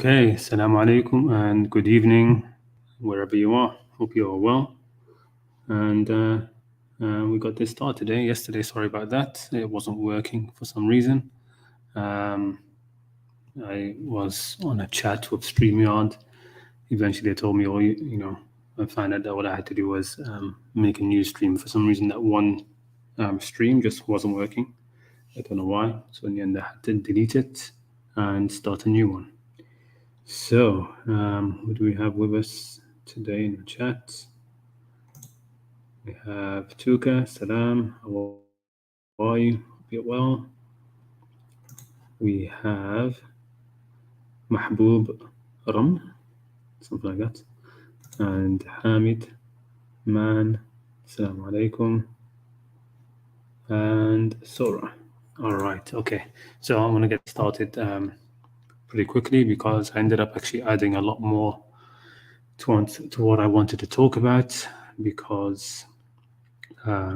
Okay, Assalamu alaikum and good evening, wherever you are. Hope you are well. And we got this start today. Yesterday, sorry about that. It wasn't working for some reason. I was on a chat with StreamYard. Eventually, they told me, I found out that what I had to do was make a new stream. For some reason, that one stream just wasn't working. I don't know why. So in the end, I had to delete it and start a new one. So, who do we have with us today in the chat? We have Tuka, Salam, how are you? Hope you're well. We have Mahbub Ram, something like that. And Hamid Man, Assalamu alaikum. And Sora. All right, okay. So I'm going to get started pretty quickly because I ended up actually adding a lot more to what I wanted to talk about because I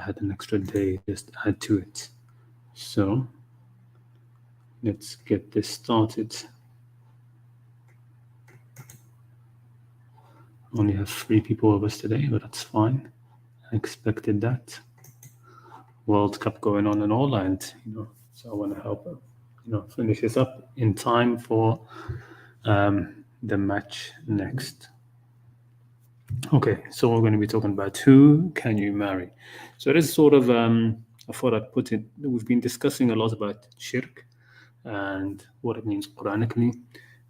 had an extra day just add to it. So let's get this started. Only have 3 people with us today, but that's fine. I expected that. World Cup going on and all, and so I want to help finish this up in time for the match next. Okay, so we're going to be talking about who can you marry. So this is sort of I thought I'd put it. We've been discussing a lot about shirk and what it means Qur'anically.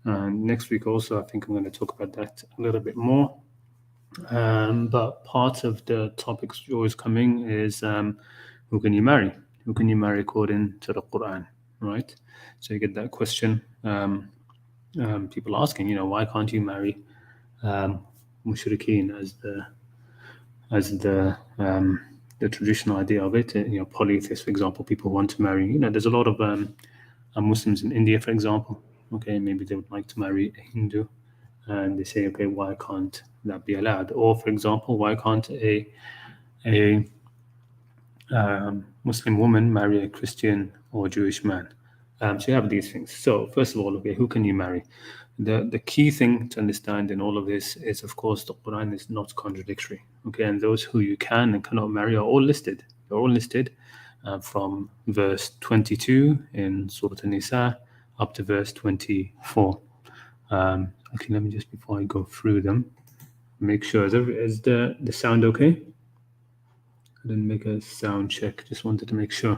And next week also, I think I'm going to talk about that a little bit more. But part of the topics always coming is who can you marry? Who can you marry according to the Qur'an, right? So you get that question. People asking, why can't you marry Mushrikeen as the traditional idea of it? Polytheists, for example, people want to marry. There's a lot of Muslims in India, for example. Okay, maybe they would like to marry a Hindu, and they say, okay, why can't that be allowed? Or, for example, why can't a Muslim woman marry a Christian or Jewish man? So you have these things. So first of all, okay, who can you marry? The key thing to understand in all of this is, of course, the Quran is not contradictory. Okay, and those who you can and cannot marry are all listed. They're all listed from verse 22 in Surah An-Nisa up to verse 24. Actually, let me just, before I go through them, make sure, is the sound okay? I didn't make a sound check, just wanted to make sure.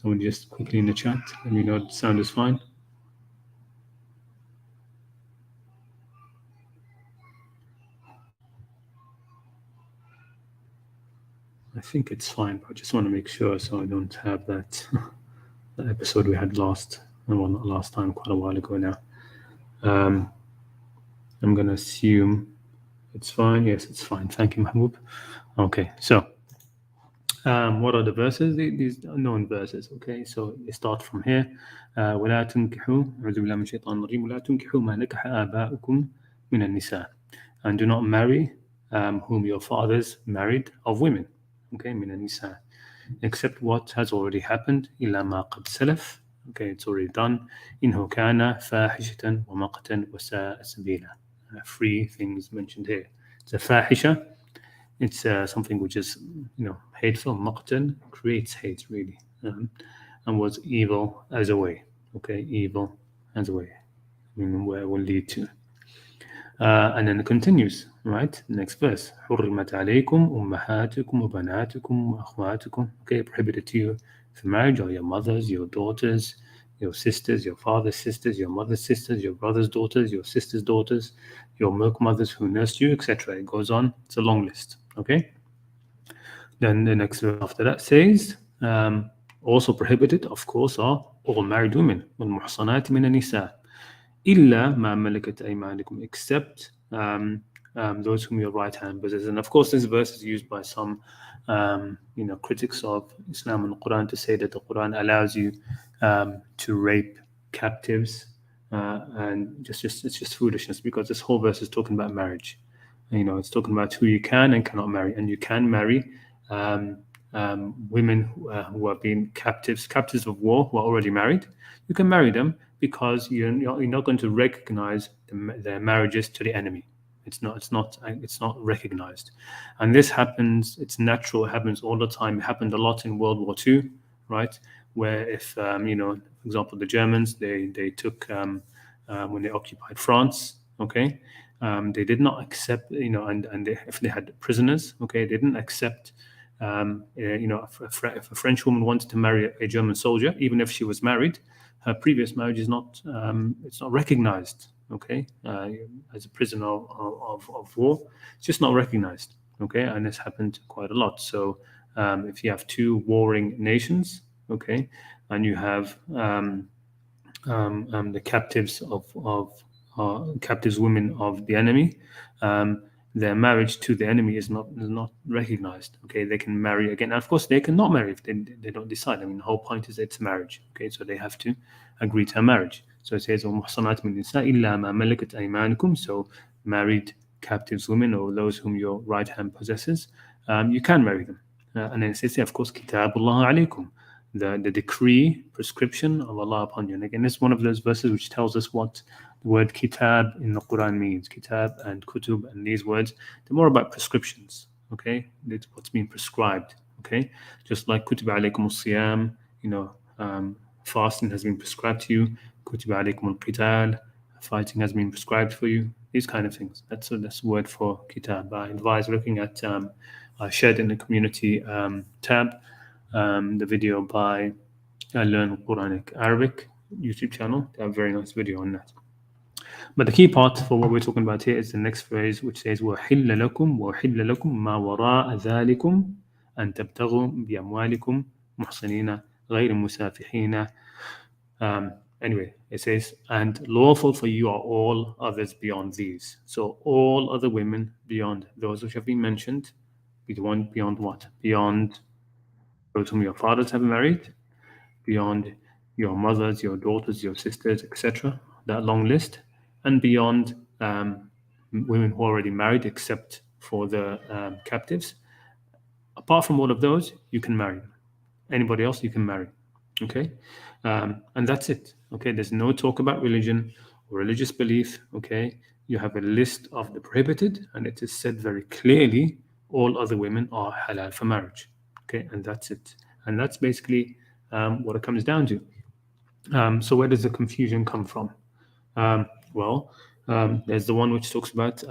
Someone just quickly in the chat, let me know the sound is fine. I think it's fine, but I just want to make sure so I don't have that episode we had not last time, quite a while ago now. I'm going to assume it's fine. Yes, it's fine. Thank you, Mahmoud. Okay, so what are the verses? These are known verses. Okay, so they start from here. وَلَا تُنْكِحُوا أعوذ بالله من الشيطان الرجيم وَلَا تُنْكِحُوا مَا نَكَحَ آبَاؤُكُمْ مِنَ النِّسَاءِ, and do not marry whom your fathers married of women. Okay, مِنَ النِّسَاءِ, except what has already happened. إِلَّا مَا قَدْ سَلَفَ. Okay, it's already done. إِنْهُ كَانَ فَاحِشَةً وَمَقْتًا وَسَاءَ سَبِيلًا. 3 things mentioned here. It's a fahisha. It's something which is, hateful. Maqtan creates hate, really, and was evil as a way. Okay, evil as a way. Where it will lead to. And then it continues, right? Next verse. حُرِّمَتْ عَلَيْكُمْ أُمَّهَاتُكُمْ وَبَنَاتُكُمْ وَأَخْوَاتُكُم. Okay, prohibited to you for marriage are your mothers, your daughters, your sisters, your father's sisters, your mother's sisters, your brother's daughters, your sister's daughters, your milk mothers who nursed you, etc. It goes on. It's a long list. Okay. Then the next verse after that says, also prohibited, of course, are all married women. وَالْمُحْصَنَاتِ مِنَ النِّسَاءِ إِلَّا مَا مَلَكَتْ أَيْمَانُكُمْ, except those whom your right hand possesses. And of course, this verse is used by some critics of Islam and Quran to say that the Quran allows you to rape captives, and it's just foolishness, because this whole verse is talking about marriage. It's talking about who you can and cannot marry, and you can marry women who have been captives of war, who are already married. You can marry them, because you're not going to recognize their marriages to the enemy. It's not recognized, and this happens. It's natural. It happens all the time. It happened a lot in World War II, right? Where if for example, the Germans they took when they occupied France, okay, they did not accept, and if they had prisoners, okay, they didn't accept. If a French woman wanted to marry a German soldier, even if she was married, her previous marriage is not it's not recognized. Okay, as a prisoner of war, it's just not recognized. Okay, and this happened quite a lot. So if you have two warring nations, okay, and you have the captives of captives women of the enemy, their marriage to the enemy is not recognized. Okay, they can marry again. And of course, they cannot marry if they don't decide. I mean, the whole point is it's marriage. Okay, so they have to agree to a marriage. So it says, وَمُحْصَنَاتٌ مِنَ النِّسَاءِ إِلَّا مَا مَلَكَتْ أَيْمَانُكُمْ. So married captives women, or those whom your right hand possesses, you can marry them. And then it says, of course, كِتَابُ اللَّهِ عَلَيْكُمْ. The decree, prescription of Allah upon you. And again, this is one of those verses which tells us what the word kitab in the Quran means. Kitab and kutub and these words, they're more about prescriptions. Okay, it's what's being prescribed. Okay, just like kutiba alaykum al-siyam, fasting has been prescribed to you. Kutiba alaykum al-qital, fighting has been prescribed for you. These kind of things. That's the word for kitab. I advise looking at I shared in the community tab the video by Learn Qur'anic Arabic YouTube channel. They have a very nice video on that. But the key part for what we're talking about here is the next phrase, which says وَحِلَّ لَكُمْ وَحِلَّ لَكُمْ مَا وَرَاءَ ذَلِكُمْ أَن تَبْتَغُوا بِأَمْوَالِكُمْ مُحْصِنِينَ غَيْرِ مُسَافِحِينَ. Anyway, it says, and lawful for you are all others beyond these. So all other women beyond those which have been mentioned, beyond what? Beyond those whom your fathers have married, beyond your mothers, your daughters, your sisters, etc. That long list, and beyond women who are already married, except for the captives. Apart from all of those, you can marry. Anybody else, you can marry. Okay, and that's it. Okay, there's no talk about religion or religious belief. Okay, you have a list of the prohibited, and it is said very clearly all other women are halal for marriage. Okay, and that's it. And that's basically what it comes down to. So where does the confusion come from? There's the one which talks about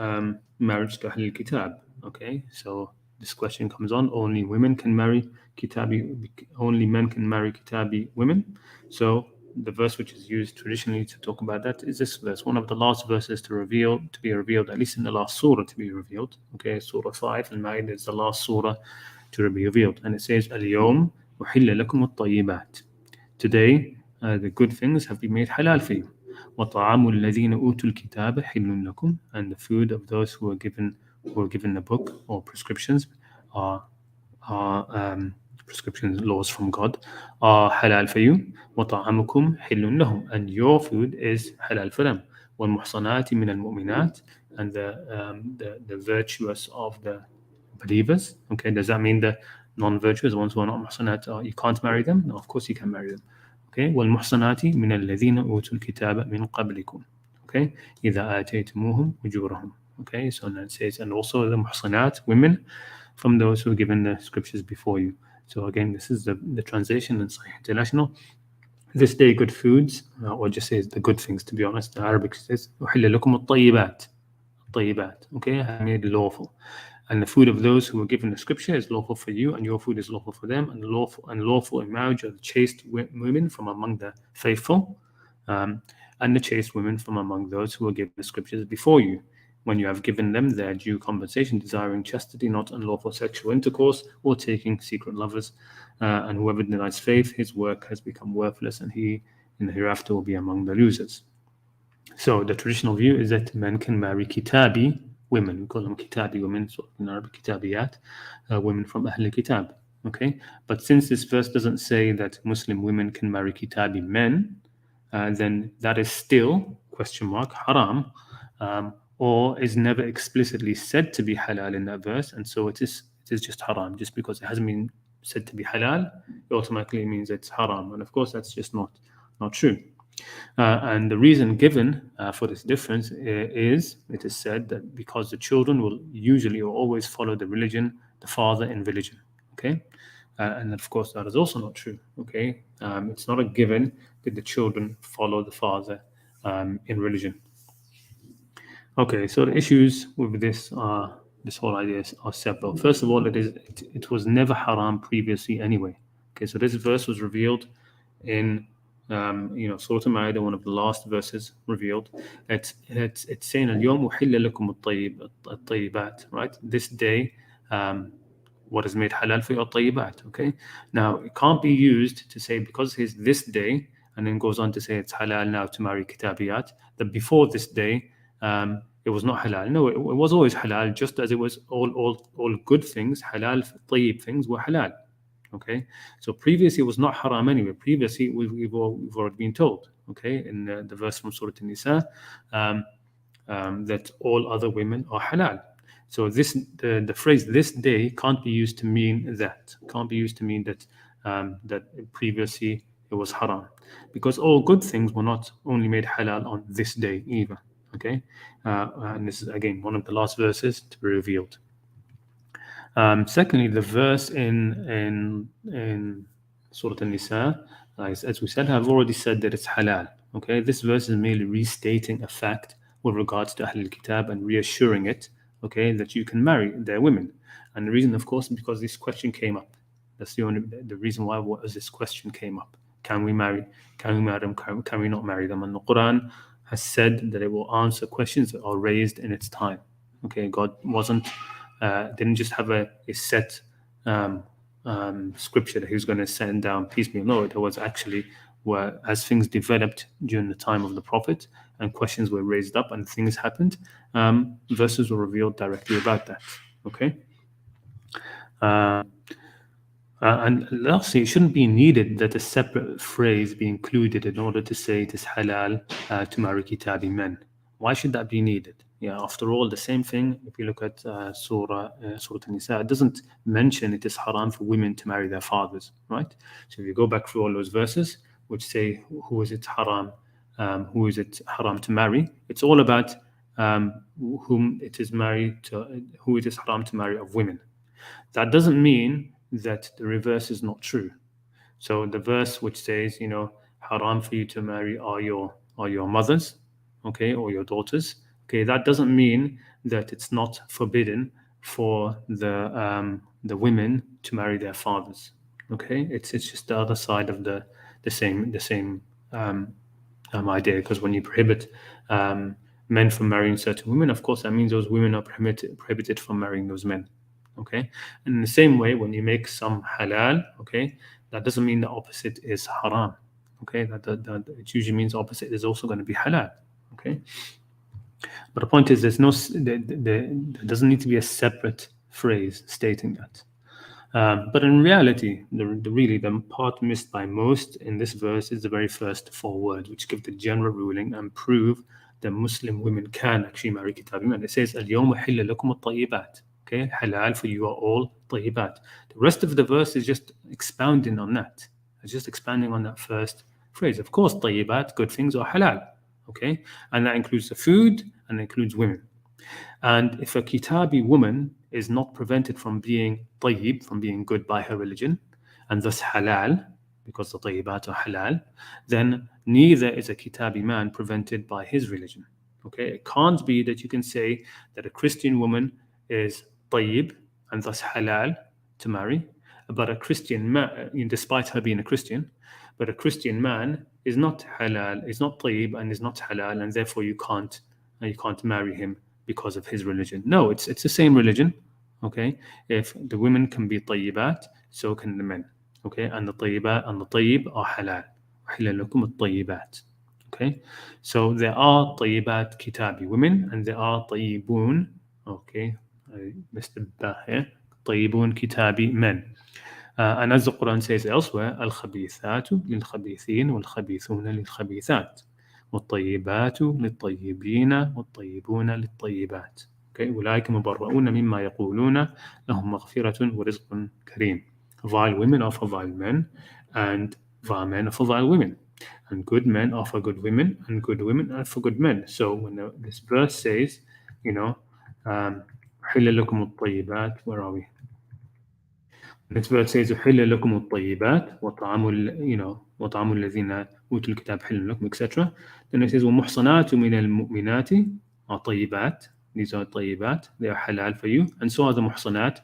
marriage to Ahlul Kitab. Okay, so this question comes on: only women can marry Kitabi, only men can marry Kitabi women. So the verse which is used traditionally to talk about that is this verse, one of the last verses to be revealed, at least in the last surah to be revealed. Okay, Surah 5, Al-Ma'idah is the last surah to be revealed, and it says, Al-Yawm uhilla lakum at-tayyibat. Today, the good things have been made halal for you. وَطَعَامُ الَّذِينَ أُوتُوا الْكِتَابَ حِلٌّ لَكُمْ. And the food of those who were given the book or prescriptions are prescriptions, laws from God, are halal for you. وَطَعَامُكُمْ حِلٌّ لَهُمْ. And your food is halal for them. وَالْمُحْصَنَاتِ مِنَ الْمُؤْمِنَاتِ. And the virtuous of the believers. Okay, does that mean the non-virtuous, ones who are not muhsanat, you can't marry them? No, of course you can marry them. Okay, وَالْمُحْصَنَاتِ مِنَ الَّذِينَ أُوتُوا الْكِتَابَ مِنْ قَبْلِكُمْ. Okay, إِذَا آتَيْتُمُوهُمْ أُجُورَهُم. Okay, so then it says, and also the muhsanat, women, from those who are given the scriptures before you. So again, this is the translation in Sahih International. This day, good foods, or just says the good things, to be honest. The Arabic says, أُحِلَّ لَكُمُ الطَّيِّبَاتِ. الطَّيِّبَات. Okay, I made lawful. And the food of those who were given the scripture is lawful for you, and your food is lawful for them, and lawful in marriage are the chaste women from among the faithful, and the chaste women from among those who were given the scriptures before you, when you have given them their due compensation, desiring chastity, not unlawful sexual intercourse, or taking secret lovers. And whoever denies faith, his work has become worthless, and he in the hereafter will be among the losers. So the traditional view is that men can marry kitabi women. We call them kitabi women, so in Arabic kitabiyat, women from Ahl Kitab. Okay, but since this verse doesn't say that Muslim women can marry kitabi men, then that is still haram, or is never explicitly said to be halal in that verse, and so it is just haram. Just because it hasn't been said to be halal, it automatically means it's haram, and of course that's just not true. And the reason given for this difference is, it is said that because the children will usually or always follow the father in religion. Okay, and of course that is also not true. Okay, it's not a given that the children follow the father in religion. Okay, so the issues with this whole idea are several. First of all, it was never haram previously anyway. Okay, so this verse was revealed in Surah Al-Ma'idah, one of the last verses revealed. It's saying اليوم أحل لكم الطيبات, right? This day, what is made halal for you are طيبات. Okay, now it can't be used to say because it's this day, and then goes on to say it's halal now to marry kitabiyat, that before this day it was not halal. No, it was always halal, just as it was all good things, halal, tayyib things were halal. Okay, so previously it was not haram anyway. Previously we've already been told, okay, in the verse from Surah An-Nisa, that all other women are halal. So the phrase "this day" can't be used to mean that. Can't be used to mean that that previously it was haram, because all good things were not only made halal on this day either. Okay, and this is again one of the last verses to be revealed. Secondly, the verse in Surah An-Nisa, as we said, I've already said that it's halal. Okay, this verse is merely restating a fact with regards to Ahlul Kitab and reassuring it, okay, that you can marry their women. And the reason, of course, is because this question came up. That's the reason why this question came up. Can we marry them? Can we not marry them? And the Qur'an has said that it will answer questions that are raised in its time. Okay, God didn't just have a set scripture that he was going to send down piecemeal. No, there was actually, as things developed during the time of the Prophet and questions were raised up and things happened, verses were revealed directly about that. Okay. And lastly, it shouldn't be needed that a separate phrase be included in order to say it is halal to marry kitabi men. Why should that be needed? Yeah, after all, the same thing. If you look at Surah An-Nisa, it doesn't mention it is haram for women to marry their fathers, right? So if you go back through all those verses which say who is it haram to marry, it's all about whom it is married to, who it is haram to marry of women. That doesn't mean that the reverse is not true. So the verse which says, haram for you to marry are your mothers, okay, or your daughters, okay, that doesn't mean that it's not forbidden for the women to marry their fathers. Okay, it's just the other side of the same idea. Because when you prohibit men from marrying certain women, of course, that means those women are prohibited from marrying those men. Okay, and in the same way, when you make some halal, okay, that doesn't mean the opposite is haram. Okay, that it usually means opposite is also going to be halal. Okay, but the point is, there doesn't need to be a separate phrase stating that. But in reality, the part missed by most in this verse is the very first 4 words, which give the general ruling and prove that Muslim women can actually marry kitabi men. It says, "Al-yawma hilla lakum at-tayyibat." Okay, halal for you are all tayyibat. The rest of the verse is just expounding on that. It's just expanding on that first phrase. Of course, tayyibat, good things, are halal. Okay, and that includes the food and includes women. And if a kitabi woman is not prevented from being tayyib, from being good by her religion, and thus halal, because the tayyibat are halal, then neither is a kitabi man prevented by his religion. Okay, it can't be that you can say that a Christian woman is tayyib and thus halal to marry, but a Christian man, despite her being a Christian, but a Christian man is not halal, is not tayyib and is not halal, and therefore you can't marry him because of his religion. No, it's the same religion. Okay, if the women can be tayyibat, so can the men. Okay, and the tayyibat and the tayyib are halal. أحل لكم الطيبات. Okay, so there are tayyibat kitabi women and there are tayyibun. Okay, I missed the ba here. Tayyibun kitabi men. And as the Quran says elsewhere, الخبيثات للخبيثين والخبيثون للخبيثات والطيبات للطيبين والطيبون للطيبات. Okay, أولئك مبرؤون مما يقولون لهم مغفرة ورزق كريم. Vile women are for vile men and vile men are for vile women. And good men are for good women, and good women are for good men. So when this verse says, you know, أحل لكم الطيبات, where are we? This verse says أحل لكم الطيبات وطعام وطعام الذين أوتوا الكتاب حل لكم, etc. Then it says ومحصنات من المؤمنات are طيبات. These are طيبات. They are halal for you. And so are the محصنات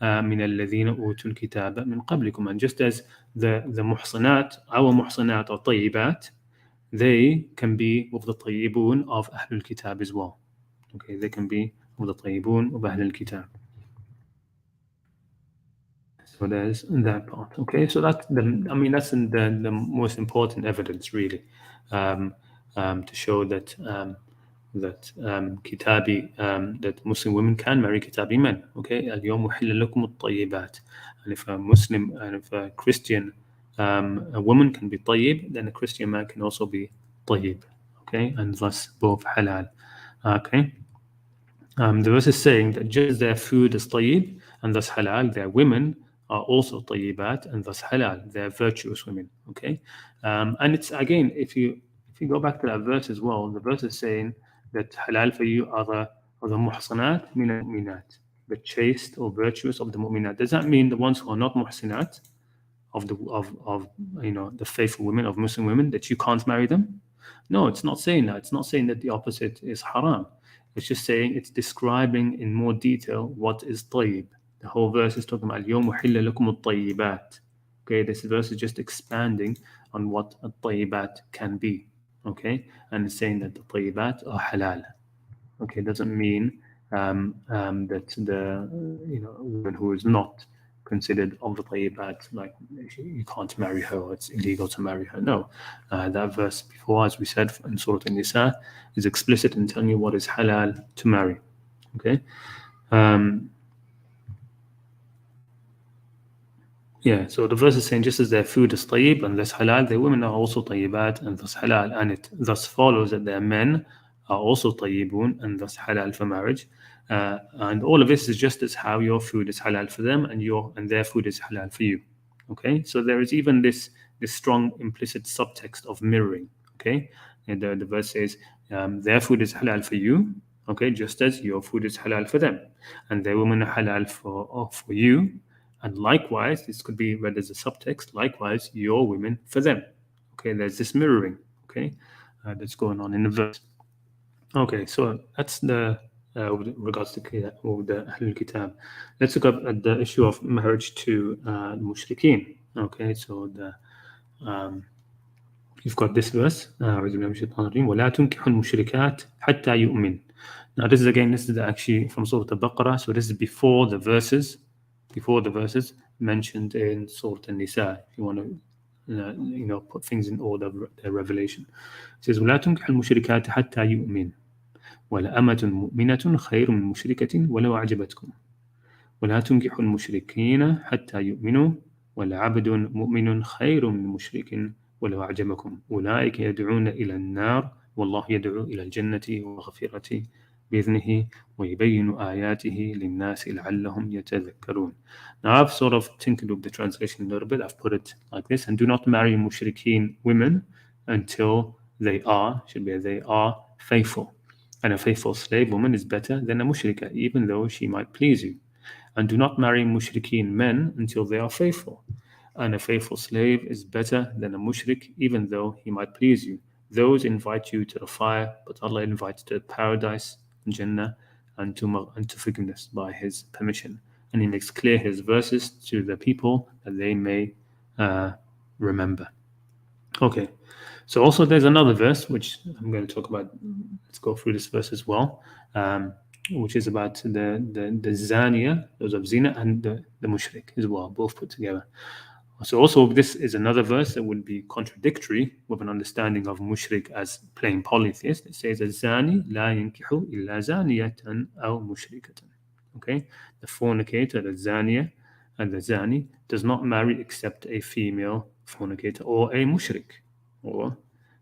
من الذين أوتوا الكتاب من قبلكم. And just as the محصنات, our محصنات are طيبات, they can be of the طيبون of أهل الكتاب as well. Okay, they can be of the طيبون of أهل الكتاب. So there's that part. Okay, so that's the most important evidence really, to show that Kitabi, that Muslim women can marry Kitabi men. Okay, اليوم أحل لكم الطيبات. And if a Muslim and if a Christian a woman can be طيب, then a Christian man can also be طيب. Okay, and thus both halal. Okay. The verse is saying that just their food is طيب and thus halal, their women are also طيبات and thus halal. They're virtuous women. Okay, and it's again, if you go back to that verse as well, the verse is saying that halal for you are the muhsanat min al-mu'minat, the chaste or virtuous of the mu'minat. Does that mean the ones who are not muhsinat of the faithful women, of Muslim women, that you can't marry them? No, it's not saying that. It's not saying that the opposite is haram. It's just saying, it's describing in more detail what is طيب. The whole verse is talking about اليوم أحل لكم الطيبات. Okay, this verse is just expanding on what a طيبات can be. Okay, and it's saying that the طيبات are halal. Okay, it doesn't mean that the woman who is not considered of the طيبات, like you can't marry her or it's illegal to marry her. No, that verse before, as we said in Surah An-Nisa, is explicit in telling you what is halal to marry. Okay. Yeah, so the verse is saying just as their food is طيب and thus halal, their women are also طيبات and thus halal, and it thus follows that their men are also طيبون and thus halal for marriage. And all of this is just as how your food is halal for them and their food is halal for you. Okay, so there is even this strong implicit subtext of mirroring. Okay, and the verse says their food is halal for you. Okay, just as your food is halal for them, and their women are halal for you. And likewise, this could be read as a subtext, likewise, your women for them. Okay, there's this mirroring, okay, that's going on in the verse. Okay, so that's the with regards to the Ahlul Kitab. Let's look up at the issue of marriage to Mushrikeen. Okay, so you've got this verse, وَلَا تُنْكِحُ الْمُشْرِكَاتِ حَتَّى يُؤْمِنْ. Now this is actually from Surah Al-Baqarah, so this is before the verses mentioned in Surah An-Nisa, if you want to put things in order, their revelation. It says وَلَا تُنْكِحُ الْمُشْرِكَاتِ حَتَّى يُؤْمِنْ وَلَأَمَةٌ مُؤْمِنَةٌ خَيْرٌ مِنْ مُشْرِكَةٍ وَلَوْ أَعْجَبَتْكُمْ وَلَا تُنْكِحُ الْمُشْرِكِينَ حَتَّى يُؤْمِنُوا وَلَعَبْدٌ مُؤْمِنٌ خَيْرٌ مِنْ مُشْرِكٍ وَلَوْ أَعْجَبَكُمْ أُولَٰئِكَ يَدْعُونَ إِلَى النَّارِ وَاللَّهُ يَدْعُو إِلَى الْجَنَّةِ وَمَغْفِرَتِهِ بإذنه ويبين آياته للناس لعلهم يتذكرون. Now I've sort of tinkered with the translation a little bit. I've put it like this: and do not marry mushrikeen women until they are faithful. And a faithful slave woman is better than a mushrika, even though she might please you. And do not marry mushrikeen men until they are faithful. And a faithful slave is better than a mushrik, even though he might please you. Those invite you to the fire, but Allah invites to paradise, Jannah, and to forgiveness by His permission. And He makes clear His verses to the people that they may remember. Okay, so also there's another verse which I'm going to talk about. Let's go through this verse as well, which is about the zaniya, those of zina, and the mushrik as well, both put together. So also this is another verse that would be contradictory with an understanding of mushrik as plain polytheist. It says الزاني لا ينكح إلا زانية أو مشركة. Okay, the fornicator, the zaniya, and the zani does not marry except a female fornicator or a mushrik.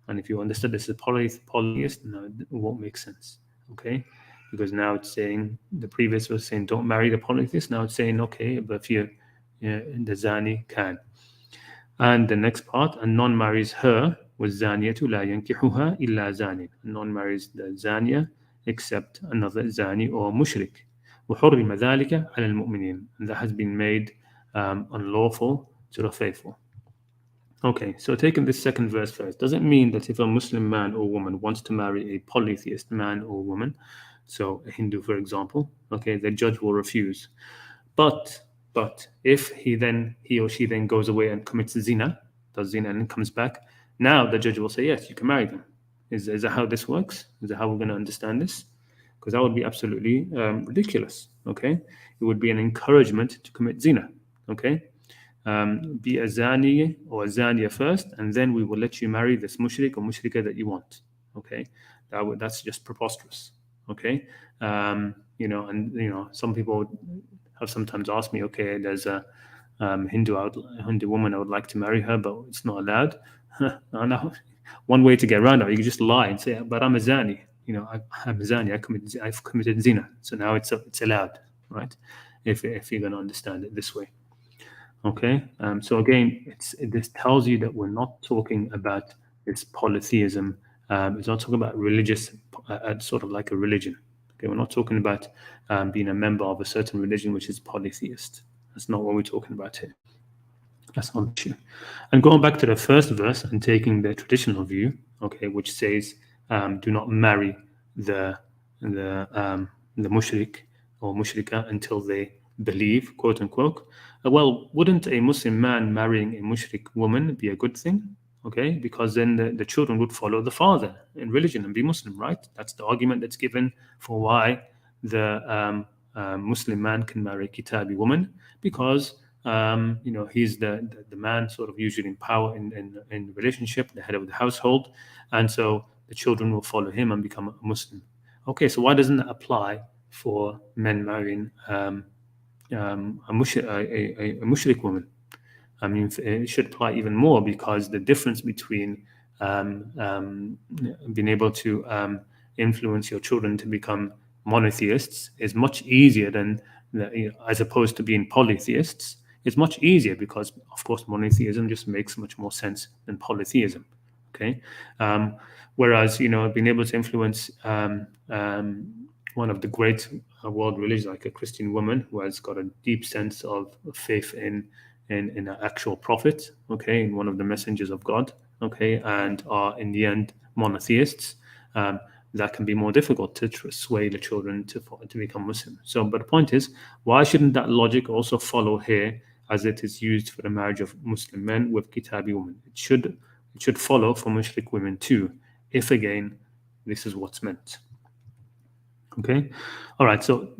And if you understood this as polytheist, no, it won't make sense. Okay, because now it's saying, the previous was saying don't marry the polytheist. Now it's saying okay, but if the zani can. And the next part, and none marries her وَالزَّانِيَةُ لَا يَنْكِحُهَا إِلَّا زَانٍ. None marries the zania except another zani or mushrik. وَحُرِّمَ ذَلِكَ عَلَى الْمُؤْمِنِينَ. And that has been made unlawful to the faithful. Okay, so taking this second verse first, does it mean that if a Muslim man or woman wants to marry a polytheist man or woman, so a Hindu, for example, okay, the judge will refuse. But if he or she then goes away and commits zina, does zina and comes back, now the judge will say, yes, you can marry them. Is that how this works? Is that how we're going to understand this? Because that would be absolutely ridiculous. Okay, it would be an encouragement to commit zina. Okay, be a zani or a zania first, and then we will let you marry this mushrik or mushrika that you want. Okay, that's just preposterous. Okay, and some people have sometimes asked me, okay, there's a Hindu woman, I would like to marry her, but it's not allowed. No. One way to get around it, you can just lie and say, but I'm a zani. I'm a zani. I've committed zina. So now it's allowed, right? If you're going to understand it this way. Okay. So again, this tells you that we're not talking about this polytheism. It's not talking about religious, sort of like a religion. Okay, we're not talking about being a member of a certain religion which is polytheist. That's not what we're talking about here. That's not the issue. And going back to the first verse and taking the traditional view, okay, which says, do not marry the mushrik or mushrika until they believe, quote unquote. Well, wouldn't a Muslim man marrying a mushrik woman be a good thing? Okay, because then the children would follow the father in religion and be Muslim, right? That's the argument that's given for why the Muslim man can marry a Kitabi woman, because he's the man sort of usually in power in relationship, the head of the household, and so the children will follow him and become a Muslim. Okay, so why doesn't that apply for men marrying a mushrik woman? I mean, it should apply even more, because the difference between being able to influence your children to become monotheists is much easier than, as opposed to being polytheists. It's much easier because, of course, monotheism just makes much more sense than polytheism. Okay, whereas being able to influence one of the great world religions, like a Christian woman who has got a deep sense of faith in an actual prophet, okay, in one of the messengers of God, okay, and are in the end monotheists, that can be more difficult to sway the children to become Muslim. So, but the point is, why shouldn't that logic also follow here, as it is used for the marriage of Muslim men with Kitabi women? It should follow for Mushrik women too, if again this is what's meant. Okay, all right. So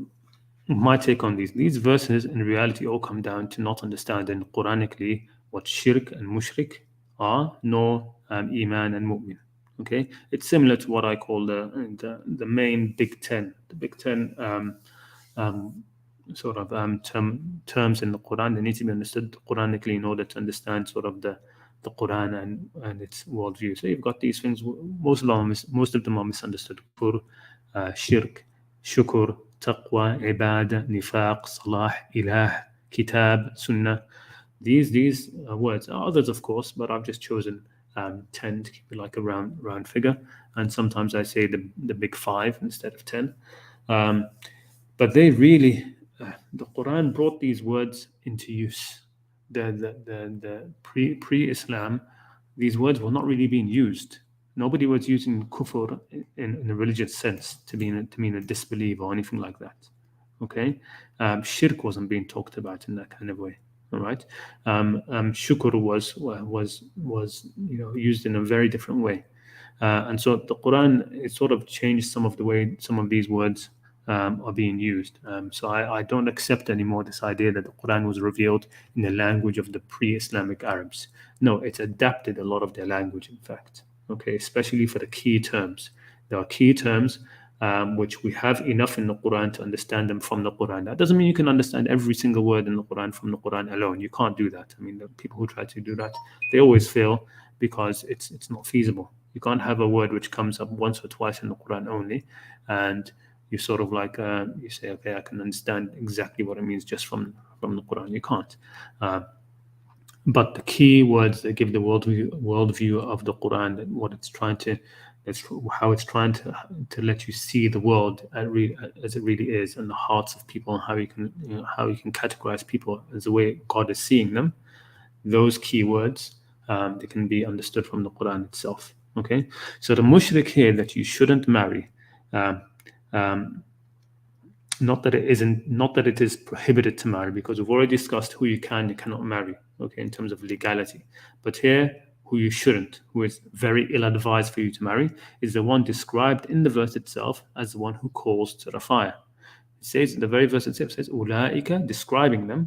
my take on these verses in reality all come down to not understanding Quranically what shirk and mushrik are, nor iman and mu'min. Okay, it's similar to what I call the main Big Ten. The Big Ten terms in the Quran. They need to be understood Quranically in order to understand sort of the Quran and its worldview. So you've got these things. Most of them are misunderstood. Shirk, shukr, taqwa, ibadah, nifaq, salah, ilah, kitab, sunnah. These words are others, of course, but I've just chosen 10 to keep it like a round figure. And sometimes I say the big 5 instead of 10. But they really, the Quran brought these words into use. The pre-Islam, these words were not really being used. Nobody was using kufr in a religious sense to mean a disbeliever or anything like that. Okay, shirk wasn't being talked about in that kind of way. All right, shukr was used in a very different way, and so the Quran, it sort of changed some of the way some of these words are being used. So I don't accept anymore this idea that the Quran was revealed in the language of the pre-Islamic Arabs. No, it's adapted a lot of their language, in fact. Okay, especially for the key terms. There are key terms which we have enough in the Quran to understand them from the Quran. That doesn't mean you can understand every single word in the Quran from the Quran alone. You can't do that. I mean, the people who try to do that, they always fail because it's not feasible. You can't have a word which comes up once or twice in the Quran only, and you sort of like you say, okay, I can understand exactly what it means just from the Quran. You can't. But the key words that give the worldview of the Quran, that what it's trying to, that's how it's trying to let you see the world as it really is, and the hearts of people, and how you can how you can categorize people as the way God is seeing them. Those key words, they can be understood from the Quran itself. Okay, so the mushrik here that you shouldn't marry. Not that it is prohibited to marry, because we've already discussed who you can and cannot marry, okay, in terms of legality. But here, who you shouldn't, who is very ill-advised for you to marry, is the one described in the verse itself as the one who calls to the fire. It says, the very verse itself says, Ulaika, describing this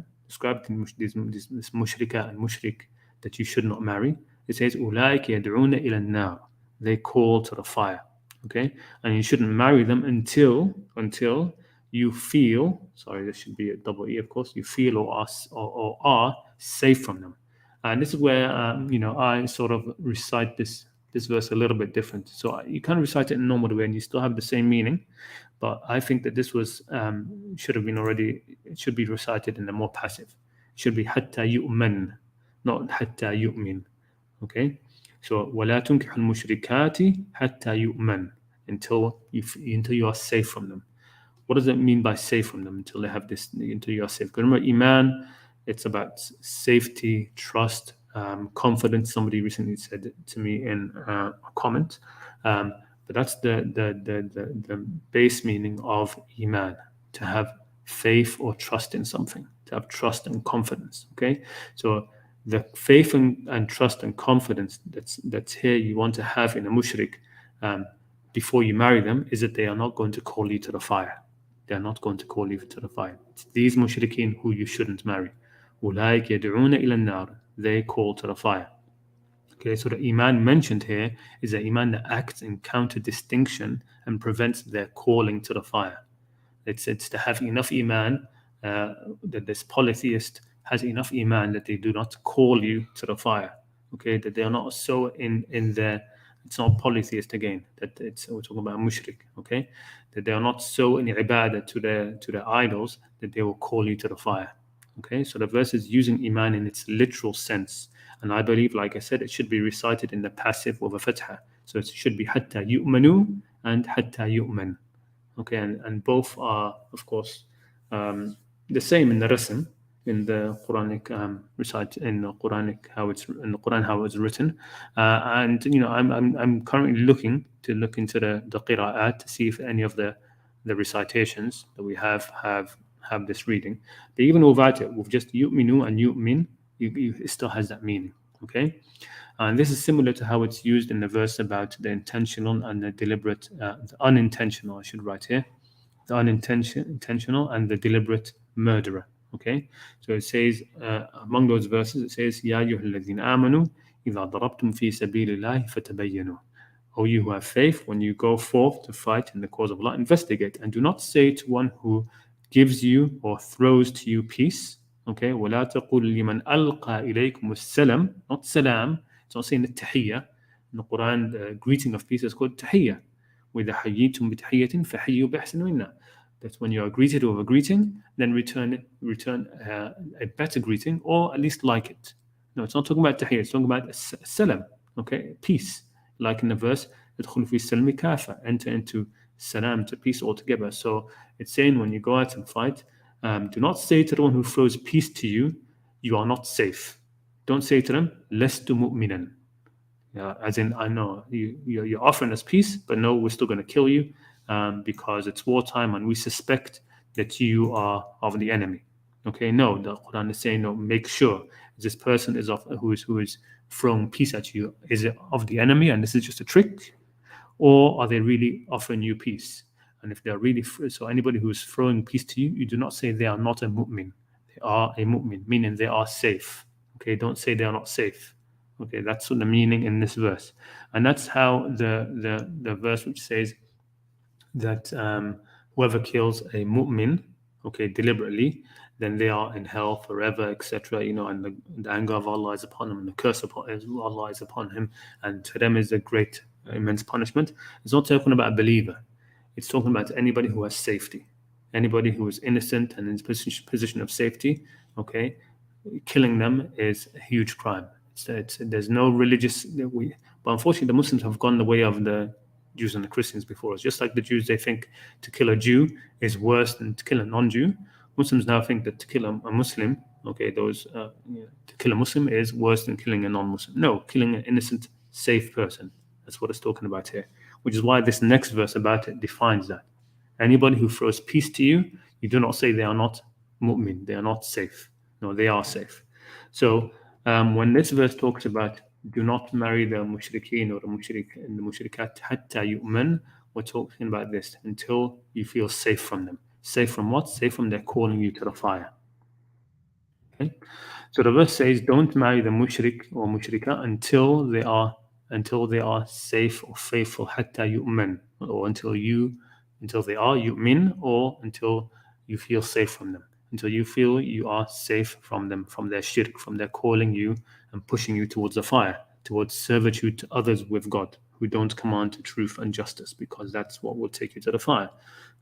mushrika and mushrik that you should not marry. It says, Ulaika yad'una ila an-nar. They call to the fire, okay? And you shouldn't marry them until you feel, sorry, there should be a double E, of course, you feel or are safe from them. And this is where, I sort of recite this verse a little bit different. So you can recite it in a normal way and you still have the same meaning. But I think that this was, it should be recited in the more passive. It should be hatta yu'man, not hatta yu'min. Okay? So, وَلَا تُنْكِحُ الْمُشْرِكَاتِ حَتَّى يُؤْمَنْ, until you are safe from them. What does it mean by safe from them? Until you are safe. Remember, Iman, it's about safety, trust, confidence. Somebody recently said it to me in a comment. But that's the base meaning of Iman, to have faith or trust in something, to have trust and confidence. Okay? So the faith and trust and confidence that's here you want to have in a mushrik before you marry them is that they are not going to call you to the fire. They are not going to call you to the fire. It's these mushrikeen who you shouldn't marry. أُولَٰئِكَ يَدْعُونَ إِلَى النَّارِ. They call to the fire. Okay, so the iman mentioned here is the iman that acts in counter-distinction and prevents their calling to the fire. It's to have enough iman that this polytheist has enough iman that they do not call you to the fire. Okay, that they are not so in their, it's not polytheist again, that we're talking about mushrik, okay? That they are not so in ibada to their idols that they will call you to the fire. Okay, so the verse is using iman in its literal sense. And I believe, like I said, it should be recited in the passive with a fatha. So it should be hatta yu'manu and hatta yu'man. Okay, and both are, of course, the same in the rasm, in the Quranic in the Quranic how it's in the Quran how it's written, and I'm currently looking into the qira'at to see if any of the recitations that we have this reading. But even without it, with just yu'minu and yu'min, it still has that meaning. Okay, and this is similar to how it's used in the verse about the intentional and the deliberate, the unintentional. I should write here, the intentional and the deliberate murderer. Okay, so it says among those verses, it says, "Ya ayyuhalladhina amanu, idha darabtum fi sabilillahi fatabayyanu." O you who have faith, when you go forth to fight in the cause of Allah, investigate, and do not say to one who gives you or throws to you peace. Okay, وَلَا تَقُولُ لِمَنْ أَلْقَى إِلَيْكُمُ السَّلَامِ, not salam. It's not saying the tahiyya. In the Quran, the greeting of peace is called tahiyya. وَإِذَا حَيِّيتُمْ بِتَحِيَّةٍ فَحَيُّوا بِأَحْسَنَ مِنْهَا. That's when you are greeted with a greeting, then return a better greeting, or at least like it. No, it's not talking about tahiyya. It's talking about salam. Okay, peace. Like in the verse, ادخلوا في السلم كافة, enter into salam, to peace altogether. So it's saying when you go out and fight, do not say to the one who throws peace to you, you are not safe. Don't say to them, لست مؤمنا. As in, I know you're offering us peace, but no, we're still going to kill you because it's wartime and we suspect that you are of the enemy. Okay, no, the Quran is saying, no, make sure this person is who is throwing peace at you, is it of the enemy and this is just a trick, or are they really offering you peace? And if they are really, so anybody who is throwing peace to you, you do not say they are not a mu'min. They are a mu'min, meaning they are safe. Okay, don't say they are not safe. Okay, that's the meaning in this verse. And that's how the verse which says that whoever kills a mu'min, okay, deliberately, then they are in hell forever, etc. And the anger of Allah is upon him, and the curse of Allah is upon him, and to them is a great, immense punishment. It's not talking about a believer. It's talking about anybody who has safety, anybody who is innocent and in position of safety. Okay, killing them is a huge crime. There's no religious, but unfortunately the Muslims have gone the way of the Jews and the Christians before us. Just like the Jews, they think to kill a Jew is worse than to kill a non-Jew. Muslims now think that to kill a Muslim, to kill a Muslim is worse than killing a non-Muslim. No, killing an innocent, safe person. That's what it's talking about here. Which is why this next verse about it defines that. Anybody who throws peace to you, you do not say they are not mu'min, they are not safe. No, they are safe. So when this verse talks about do not marry the mushrikeen or the mushrikat hatta yu'man, we're talking about this until you feel safe from them. Safe from what? Safe from their calling you to the fire. Okay? So the verse says, don't marry the mushrik or mushrika until they are safe or faithful hatta yu'man, or until they are yu'min, or until you feel safe from them, until you feel you are safe from them, from their shirk, from their calling you and pushing you towards the fire, towards servitude to others with God, who don't command truth and justice, because that's what will take you to the fire.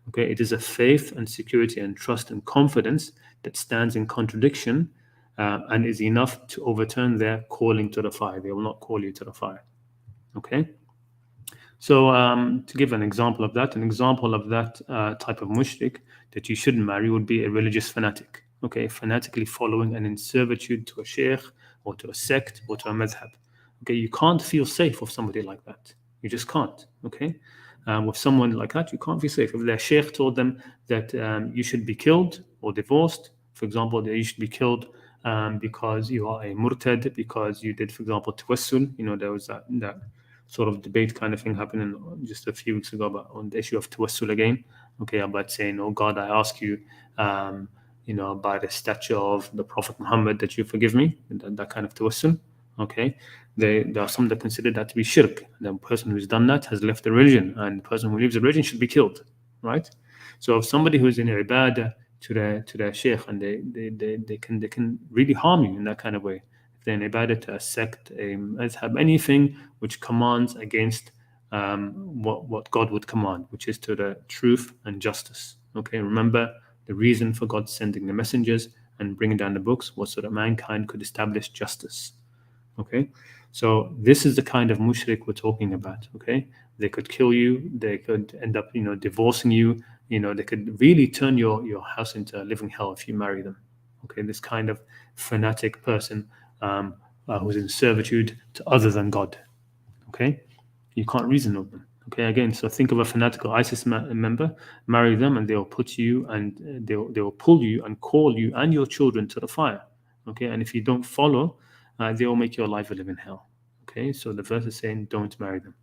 Okay, it is a faith and security and trust and confidence that stands in contradiction and is enough to overturn their calling to the fire. They will not call you to the fire. Okay. So to give an example of that type of mushrik that you shouldn't marry would be a religious fanatic, okay, fanatically following and in servitude to a sheikh or to a sect or to a madhab. Okay, you can't feel safe with somebody like that. You just can't, okay? With someone like that, you can't feel safe. If their sheikh told them that you should be killed or divorced, for example, that you should be killed because you are a murtad, because you did, for example, tawassul, there was that sort of debate kind of thing happening just a few weeks ago on the issue of tawassul again. Okay, about saying, oh God, I ask you, by the stature of the Prophet Muhammad that you forgive me, that kind of tawassul. Okay, there are some that consider that to be shirk. The person who's done that has left the religion, and the person who leaves the religion should be killed, right? So if somebody who's in ibada to their sheikh, and they can really harm you in that kind of way. If they're in ibadah to a sect, a madhab, anything which commands against what God would command, which is to the truth and justice. Okay, remember the reason for God sending the messengers and bringing down the books was so that mankind could establish justice. Okay, so this is the kind of mushrik we're talking about. Okay, they could kill you, they could end up divorcing you, they could really turn your house into a living hell if you marry them. Okay, this kind of fanatic person who's in servitude to other than God. Okay, you can't reason with them. Okay, again, so think of a fanatical ISIS member, marry them, and they'll put you and they'll pull you and call you and your children to the fire. Okay, and if you don't follow, they will make your life a living hell. Okay, so the verse is saying don't marry them.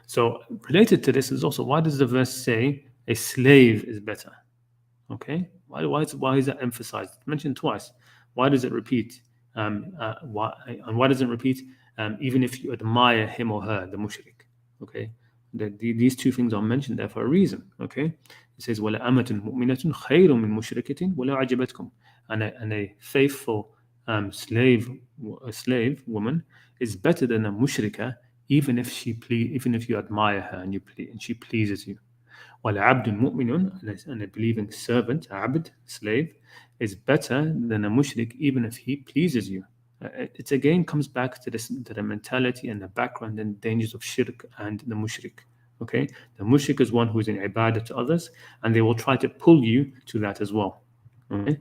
So related to this is also, why does the verse say a slave is better? Okay, why is that emphasized? It's mentioned twice. Why does it repeat? Why does it repeat? Even if you admire him or her, the mushrik. Okay, these two things are mentioned there for a reason. Okay, it says وَلَا أَمَةٌ مُؤْمِنَةٌ خَيْرٌ مِّن مُشْرِكَةٍ وَلَا عَجَبَتْكُمْ, and a faithful slave woman is better than a mushrika, even if you admire her and she pleases you. وَلَعَبْدٌ مُؤْمِنٌ, and a believing servant, abd, slave, is better than a mushrik, even if he pleases you. It again comes back to the mentality and the background and dangers of shirk and the mushrik. Okay, the mushrik is one who is in ibadah to others, and they will try to pull you to that as well. Okay,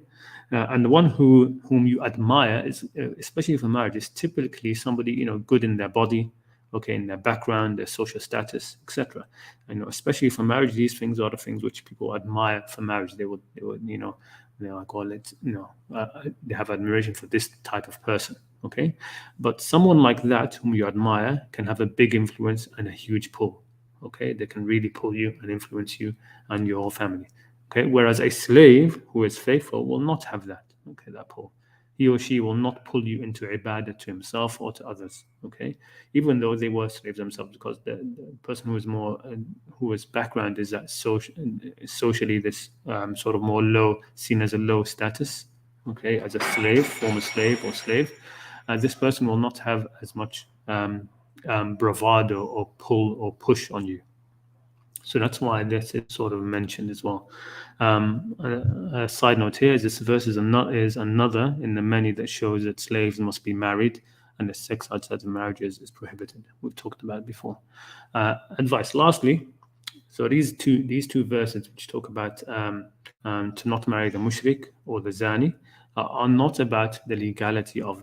and the one whom you admire is, especially for marriage, is typically somebody good in their body, okay, in their background, their social status, etc. Especially for marriage, these things are the things which people admire for marriage. They would they call it, they have admiration for this type of person. Okay, but someone like that whom you admire can have a big influence and a huge pull. Okay, they can really pull you and influence you and your whole family. Okay, whereas a slave who is faithful will not have that. Okay, that pull. He or she will not pull you into ibadah to himself or to others. Okay, even though they were slaves themselves, because the person who is more whose background is that socially this sort of more low, seen as a low status. Okay, as a slave, former slave or slave, this person will not have as much bravado or pull or push on you. So that's why this is sort of mentioned as well. A side note here is this verse is another in the many that shows that slaves must be married and the sex outside of marriages is prohibited. We've talked about it before. Advice. Lastly, so these two verses which talk about to not marry the mushrik or the zani are not about the legality of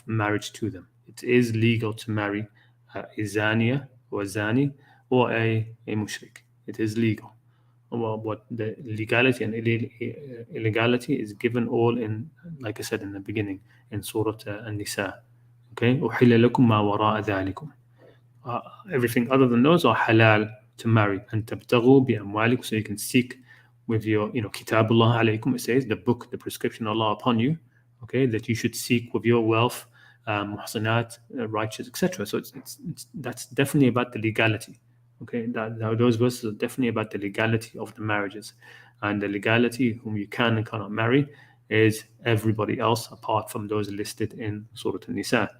marriage to them. It is legal to marry a zaniya or a zani or a mushrik. It is legal. Well, what the legality and illegality is given all in, like I said in the beginning, in Surah An-Nisa. Okay, أُحِلَّ لَكُم مَا وَرَاءَ ذَلِكُمْ. Everything other than those are halal to marry. And tabtaghu bi amwalikum, so you can seek with your, kitabullah alaykum, it says, the book, the prescription of Allah upon you, okay, that you should seek with your wealth, muhsanat, righteous, etc. So that's definitely about the legality. Okay, those verses are definitely about the legality of the marriages, and the legality whom you can and cannot marry is everybody else apart from those listed in Surah An-Nisa.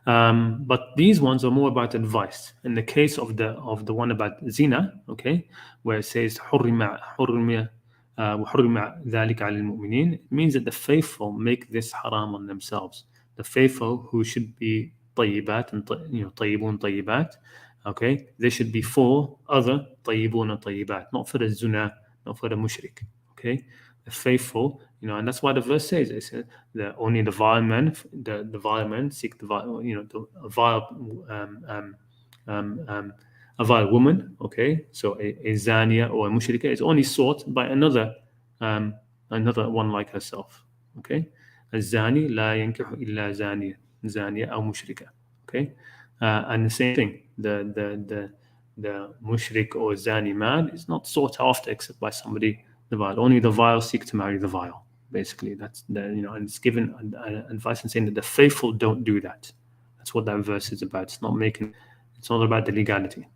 But these ones are more about advice. In the case of the one about zina, okay, where it says حُرِّمَ ذَلِكَ عَلى الْمُؤْمِنِينَ, it means that the faithful make this haram on themselves. The faithful who should be طيبات and طيبون طيبات, okay, they should be for other طيبون and طيبات, not for the zina, not for the mushrik, okay. The faithful, and that's why the verse says it says that only the vile men, the vile men seek the vile, a vile woman, okay. So a zania or a mushrika is only sought by another one like herself, okay. الزاني لا ينكح إلا زانية أو مشركة, okay. And the same thing, the mushrik or zani man is not sought after except by somebody the vile. Only the vile seek to marry the vile. Basically, that's and it's given advice and saying that the faithful don't do that. That's what that verse is about. It's not about the legality.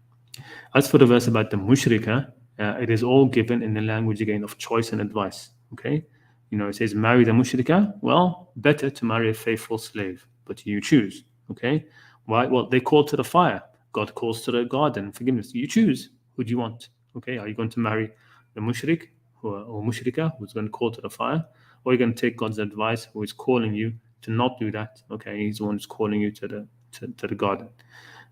As for the verse about the mushrika, it is all given in the language again of choice and advice. Okay, it says marry the mushrika. Well, better to marry a faithful slave, but you choose. Okay, why? Well, they call to the fire. God calls to the garden. Forgiveness. You choose. Who do you want? Okay, are you going to marry the mushrik or mushrika who's going to call to the fire, or you're going to take God's advice who is calling you to not do that? Okay, he's the one who's calling you to the garden.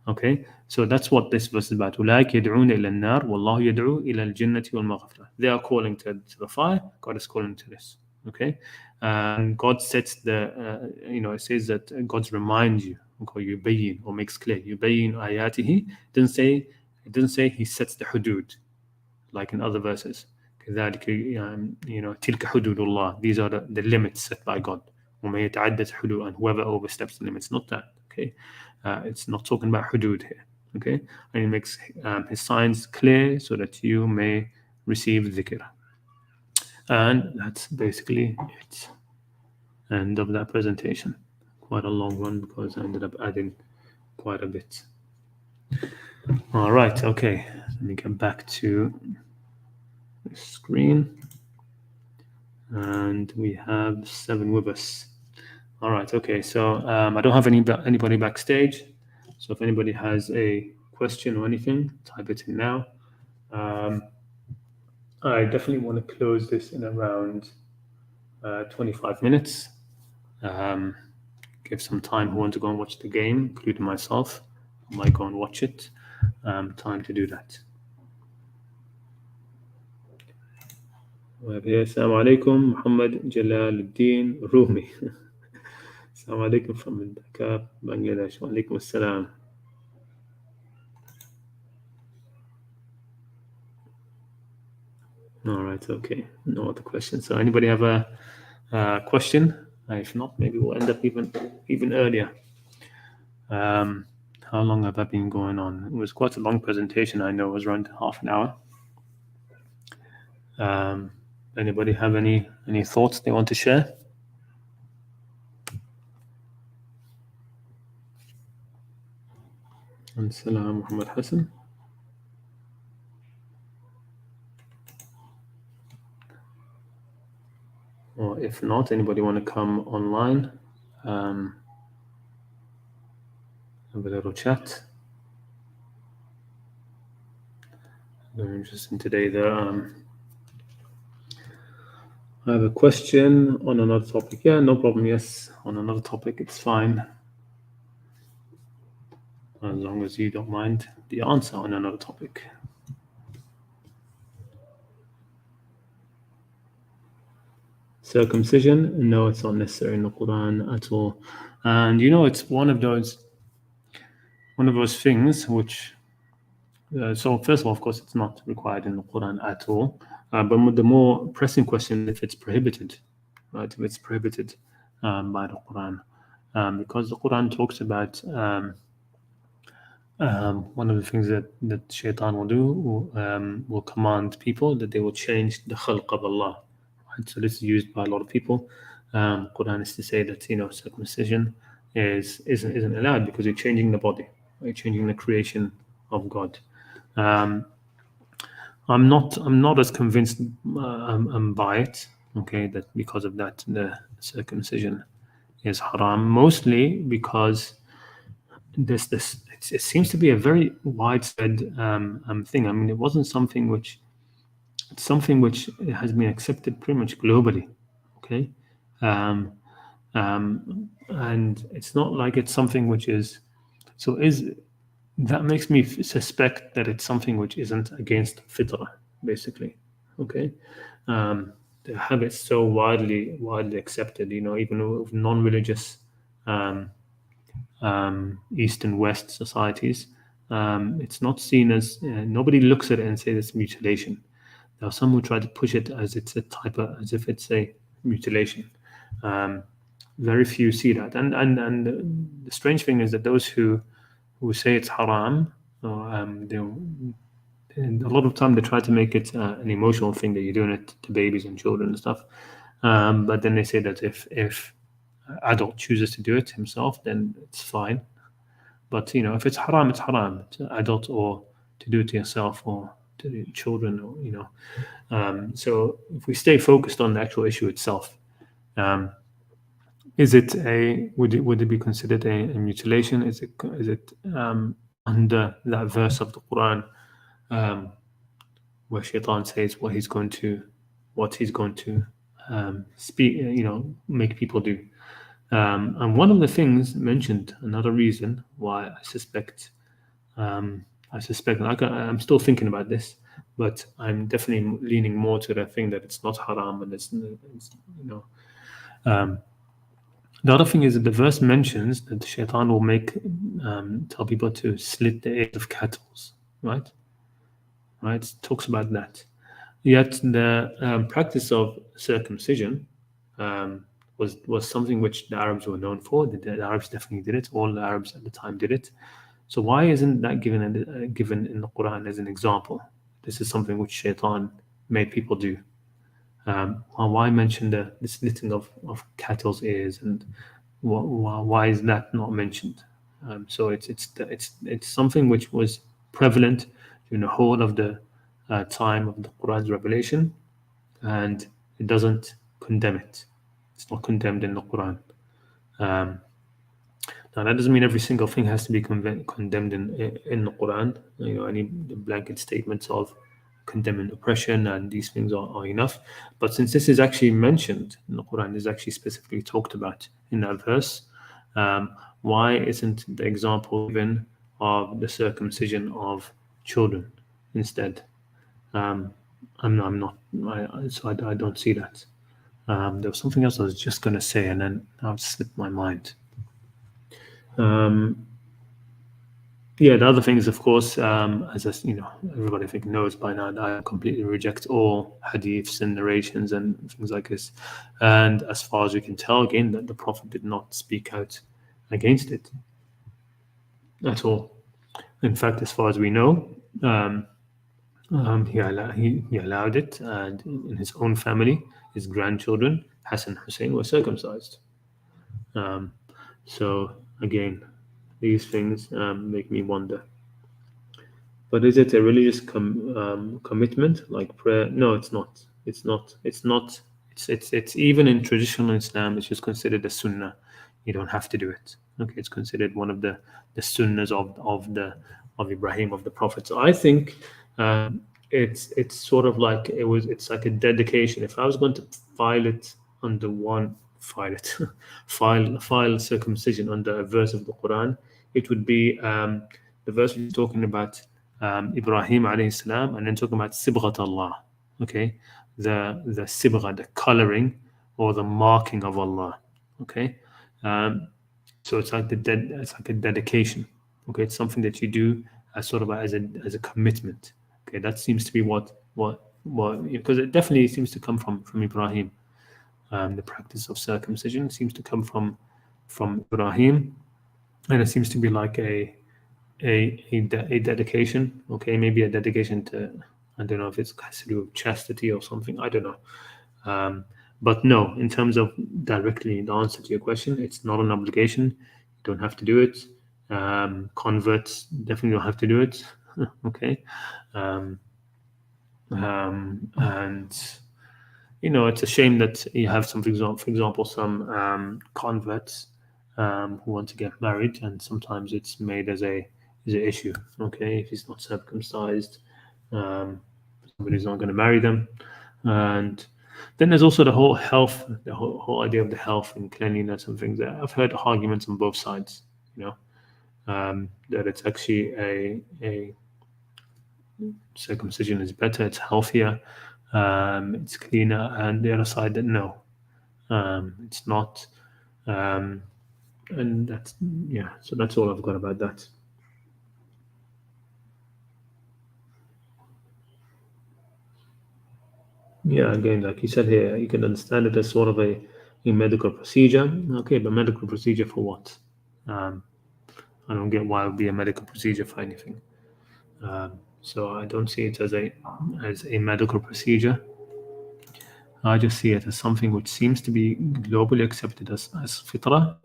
Okay, so that's what this verse is about. أولئك يدعون إلى النار والله يدعو إلى الجنة والمغفرة. They are calling to the fire. God is calling to this. Okay, and God sets it says that God reminds you, okay, yubayyin, or makes clear, yubayyin ayatihi. It doesn't say He sets the hudud like in other verses. كذلك تلك حدود الله. These are the limits set by God. وما يتعدى حدود, and whoever oversteps the limits. Not that. Okay, it's not talking about hudud here. Okay, and He makes His signs clear so that you may receive dhikr. And that's basically it. End of that presentation. Quite a long one because I ended up adding quite a bit. All right. Okay. Let me get back to the screen. And we have 7 with us. All right. Okay. So I don't have anybody backstage. So if anybody has a question or anything, type it in now. I definitely want to close this in around 25 minutes. Give some time who want to go and watch the game, including myself. I might go and watch it. Time to do that. Assalamu alaikum, Muhammad Jalaluddin Rumi. Assalamu alaikum from Dhaka, Bangladesh. Wa alaikum assalam. All right, okay. No other questions. So anybody have a question? If not, maybe we'll end up even earlier. How long have I been going on? It was quite a long presentation. I know it was around half an hour. Anybody have any thoughts they want to share? And Salam Muhammad Hassan. Or if not, anybody want to come online? Have a little chat. Very interesting today. I have a question on another topic. Yeah, no problem. Yes, on another topic, it's fine. As long as you don't mind the answer on another topic. Circumcision? No, it's not necessary in the Quran at all. And it's one of those things which. So first of course, it's not required in the Quran at all. But the more pressing question, if it's prohibited, right? If it's prohibited by the Quran, because the Quran talks about one of the things that Shaitan will do, will command people that they will change the khalq of Allah. Right? So this is used by a lot of people. Quran is to say that circumcision isn't allowed because you're changing the body, right? Changing the creation of God. I'm not as convinced by it. Okay, that because of that the circumcision is haram. Mostly because it seems to be a very widespread thing. I mean, it wasn't something which has been accepted pretty much globally. Okay, and it's not like it's something which is so is. That makes me suspect that it's something which isn't against fitrah, basically. Okay, to have it so widely accepted, even with non-religious East and West societies, it's not seen as nobody looks at it and says it's mutilation. There are some who try to push it as it's as if it's a mutilation. Very few see that, and the strange thing is that those who say it's haram, and a lot of time they try to make it an emotional thing that you're doing it to babies and children and stuff. But then they say that if adult chooses to do it himself, then it's fine. But if it's haram, it's haram to adult or to do it to yourself or to the children, or so if we stay focused on the actual issue itself, is it would it be considered a mutilation? Is it under that verse of the Quran where Shaitan says what he's going to speak, make people do? And one of the things mentioned, another reason why I suspect, I'm still thinking about this, but I'm definitely leaning more to the thing that it's not haram and it's the other thing is that the verse mentions that the Shaitan will tell people to slit the ears of cattle, right? Right, it talks about that. Yet the practice of circumcision was something which the Arabs were known for. The Arabs definitely did it. All the Arabs at the time did it. So why isn't that given in the Quran as an example? This is something which Shaitan made people do. Why mention the slitting of cattle's ears, and why is that not mentioned? So it's something which was prevalent during the whole of the time of the Quran's revelation, and it doesn't condemn it. It's not condemned in the Quran. Now that doesn't mean every single thing has to be condemned in the Quran. Any blanket statements of condemning oppression and these things are enough. But since this is actually mentioned in the Quran, is actually specifically talked about in that verse, why isn't the example given of the circumcision of children instead? I'm not. I don't see that. There was something else I was just going to say, and then now it slipped my mind. Yeah, the other thing is, of course, as everybody I think knows by now, that I completely reject all hadiths and narrations and things like this. And as far as we can tell, again, that the Prophet did not speak out against it at all. In fact, as far as we know, he allowed it, and in his own family, his grandchildren, Hassan and Hussein, were circumcised. So again, these things make me wonder. But is it a religious commitment like prayer? No, it's not. It's not. It's not. It's even in traditional Islam, it's just considered a sunnah. You don't have to do it. Okay, it's considered one of the sunnahs of Ibrahim, of the Prophet. So I think it's sort of like it's like a dedication. If I was going to file it under one file it file circumcision under a verse of the Quran, it would be the verse we're talking about Ibrahim alayhi salam, and then talking about sibghat Allah. Okay, the sibgha, the coloring or the marking of Allah. Okay, um, so it's like it's like a dedication. Okay, it's something that you do as sort of as a commitment. Okay, that seems to be what because it definitely seems to come from Ibrahim. The practice of circumcision seems to come from Ibrahim, and it seems to be like a dedication. Okay, maybe a dedication to, I don't know if it's has to do with chastity or something. I don't know. But no, in terms of directly the answer to your question, it's not an obligation. You don't have to do it. Converts definitely don't have to do it. Okay. And it's a shame that you have some, for example, some converts who want to get married, and sometimes it's made as an issue. Okay, if he's not circumcised, somebody's not going to marry them, and then there's also the whole health, the whole idea of the health and cleanliness and things. That I've heard arguments on both sides. That it's actually a circumcision is better, it's healthier, it's cleaner, and the other side that no, it's not. And that's, so that's all I've got about that. Yeah, again, like you said here, you can understand it as sort of a medical procedure. Okay, but medical procedure for what? I don't get why it would be a medical procedure for anything. So I don't see it as a medical procedure. I just see it as something which seems to be globally accepted as fitrah.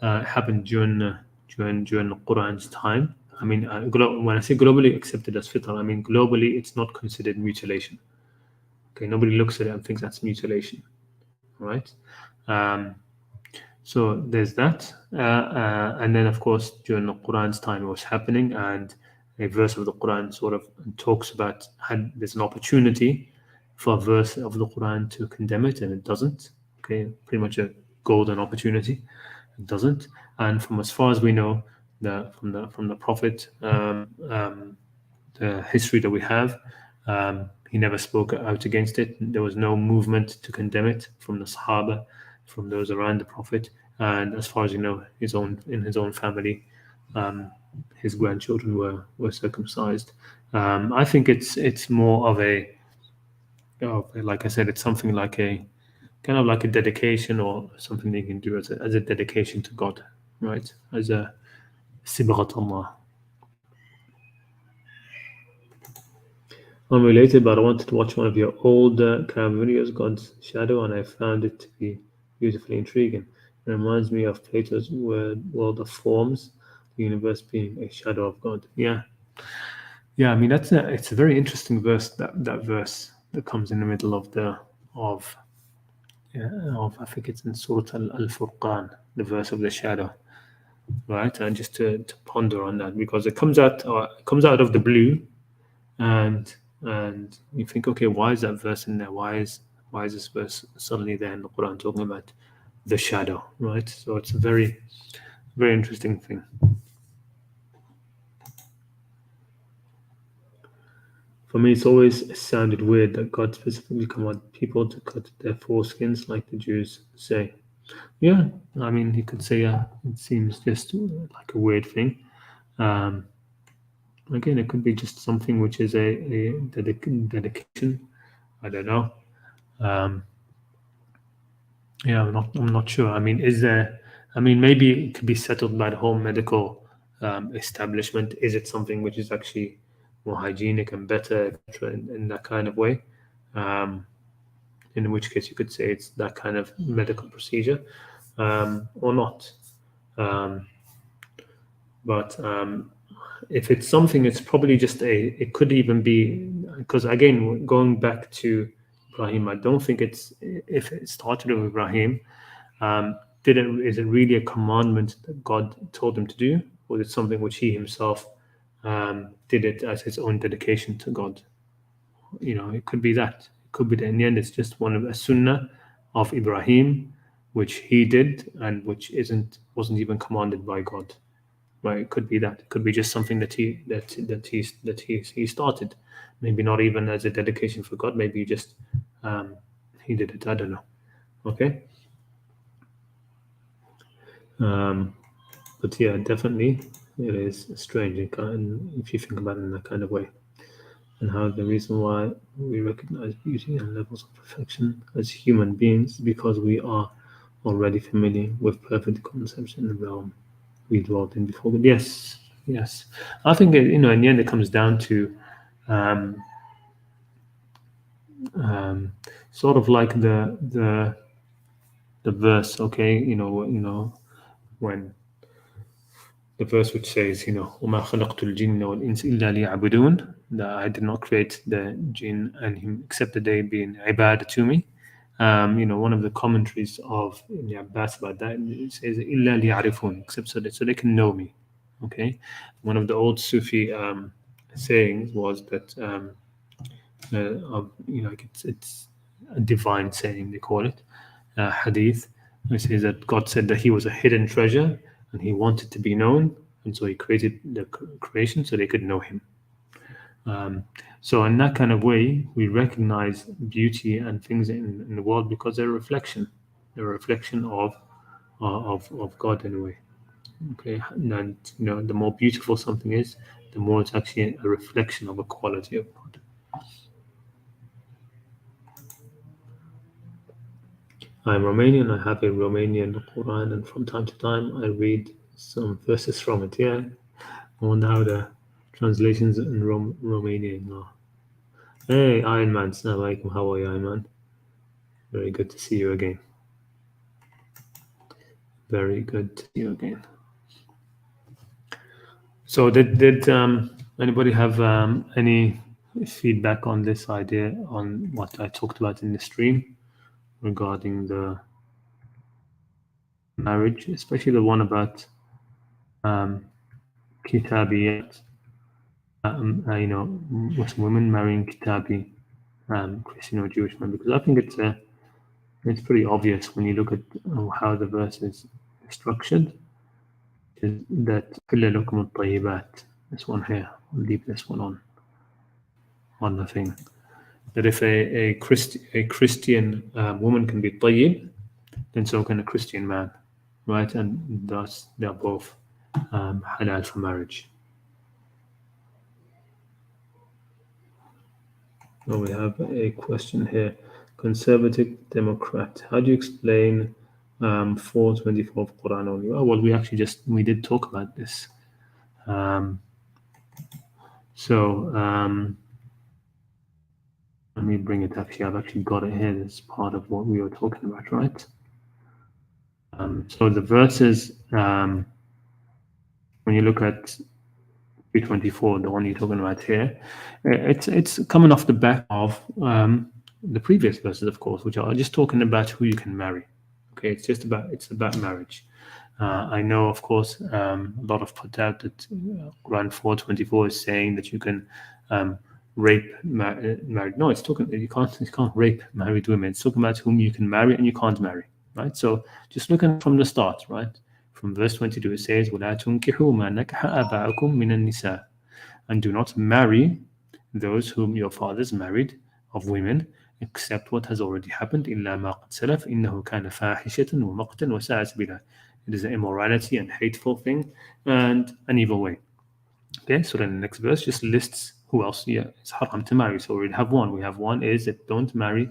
It happened during the Qur'an's time. I mean, when I say globally accepted as fitrah, I mean globally it's not considered mutilation. Okay, nobody looks at it and thinks that's mutilation, right? So there's that, and then of course during the Quran's time it was happening, and a verse of the Quran sort of talks about there's an opportunity for a verse of the Quran to condemn it, and it doesn't. Okay, pretty much a golden opportunity. It doesn't, and from as far as we know, from the Prophet, the history that we have. He never spoke out against it. There was no movement to condemn it from the Sahaba, from those around the Prophet. And as far as you know, in his own family, his grandchildren were circumcised. I think it's more of like I said, it's something like a kind of like a dedication or something that you can do as a dedication to God, right? As a sibghat Allah. Unrelated, but I wanted to watch one of your old Caravan videos, God's Shadow, and I found it to be beautifully intriguing. It reminds me of Plato's world of forms, the universe being a shadow of God. Yeah. I mean it's a very interesting verse. That verse that comes in the middle of I think it's in Surah Al-Furqan, the verse of the shadow, right? And just to ponder on that, because it comes out of the blue, and you think, okay, why is that verse in there? Why is this verse suddenly there in the Quran talking about the shadow, right? So it's a very, very interesting thing. For me, it's always sounded weird that God specifically commanded people to cut their foreskins like the Jews say. Yeah, I mean, you could say it seems just like a weird thing. Again, it could be just something which is a dedication. I don't know. I'm not sure. I mean, maybe it could be settled by the whole medical establishment. Is it something which is actually more hygienic and better, etc., in that kind of way? In which case, you could say it's that kind of medical procedure, or not. But if it's something, it's probably just it could even be, because again, going back to Ibrahim, I don't think if it started with Ibrahim, is it really a commandment that God told him to do, or is it something which he himself did it as his own dedication to God? it could be that. It could be that in the end it's just one of a sunnah of Ibrahim, which he did and which wasn't even commanded by God. Right? It could be that. It could be just something that he started. Maybe not even as a dedication for God. Maybe just he did it. I don't know. Okay. But yeah, definitely it is strange if you think about it in that kind of way. And how the reason why we recognize beauty and levels of perfection as human beings is because we are already familiar with perfect concepts in the realm we dwelt in before. But yes. I think in the end it comes down to sort of like the verse, okay, when the verse which says, وَمَا خَلَقْتُ الْجِنَّ وَالْإِنسَ إِلَّا لِيَعْبُدُونَ, that I did not create the jinn and him except that they be an ibada to me. One of the commentaries of Ibn Abbas about that, it says إِلَّا لِيَعْرِفُونَ, except so they can know me. Okay, one of the old Sufi sayings was that it's a divine saying, they call it hadith. It says that God said that he was a hidden treasure and he wanted to be known, and so he created the creation so they could know him. So in that kind of way, we recognize beauty and things in the world because they're a reflection. They're a reflection of God in a way. Okay, and the more beautiful something is, the more it's actually a reflection of a quality of God. I'm Romanian. I have a Romanian Qur'an, and from time to time I read some verses from it. Yeah, I wonder how the translations in Romanian are. Hey, Iron Man, Assalamu alaikum. How are you, Iron Man? Very good to see you again. Very good to see you again. So, did anybody have any feedback on this idea, on what I talked about in the stream regarding the marriage, especially the one about kitabiyat, Muslim women marrying kitabi, Christian or Jewish men? Because I think it's pretty obvious when you look at how the verse is structured. Is that حِلَّ لَكُمُ الطَّيِّبَاتِ, this one here, I'll leave this one on the thing. That if a Christian woman can be tayyib, then so can a Christian man, right? And thus they're both halal for marriage. Now we have a question here. Conservative Democrat, how do you explain 424 of Qur'an only? Oh, well, we did talk about this. Let me bring it up here. I've actually got it here. It's part of what we were talking about, right? So the verses, when you look at 324, the one you're talking about here, it's coming off the back of the previous verses, of course, which are just talking about who you can marry. Okay, it's about marriage. I know, of course, a lot of put out that Quran 424 is saying that you can rape married. No, it's talking you can't rape married women. It's talking about whom you can marry and you can't marry, right? So just looking from the start, right? From verse 22, it says, وَلَا تُنْكِحُوا مَا نَكَحَ آبَاؤُكُم مِّنَ النِّسَاءِ, and do not marry those whom your fathers married of women, except what has already happened. إِلَّا مَا قَدْ سَلَفَ إِنَّهُ كَانَ فَاحِشَةً وَمَقْتًا وَسَاءَ سَبِيلًا. It is an immorality and hateful thing and an evil way. Okay, so then the next verse just lists who else it's haram to marry. So we already have one. We have one is that don't marry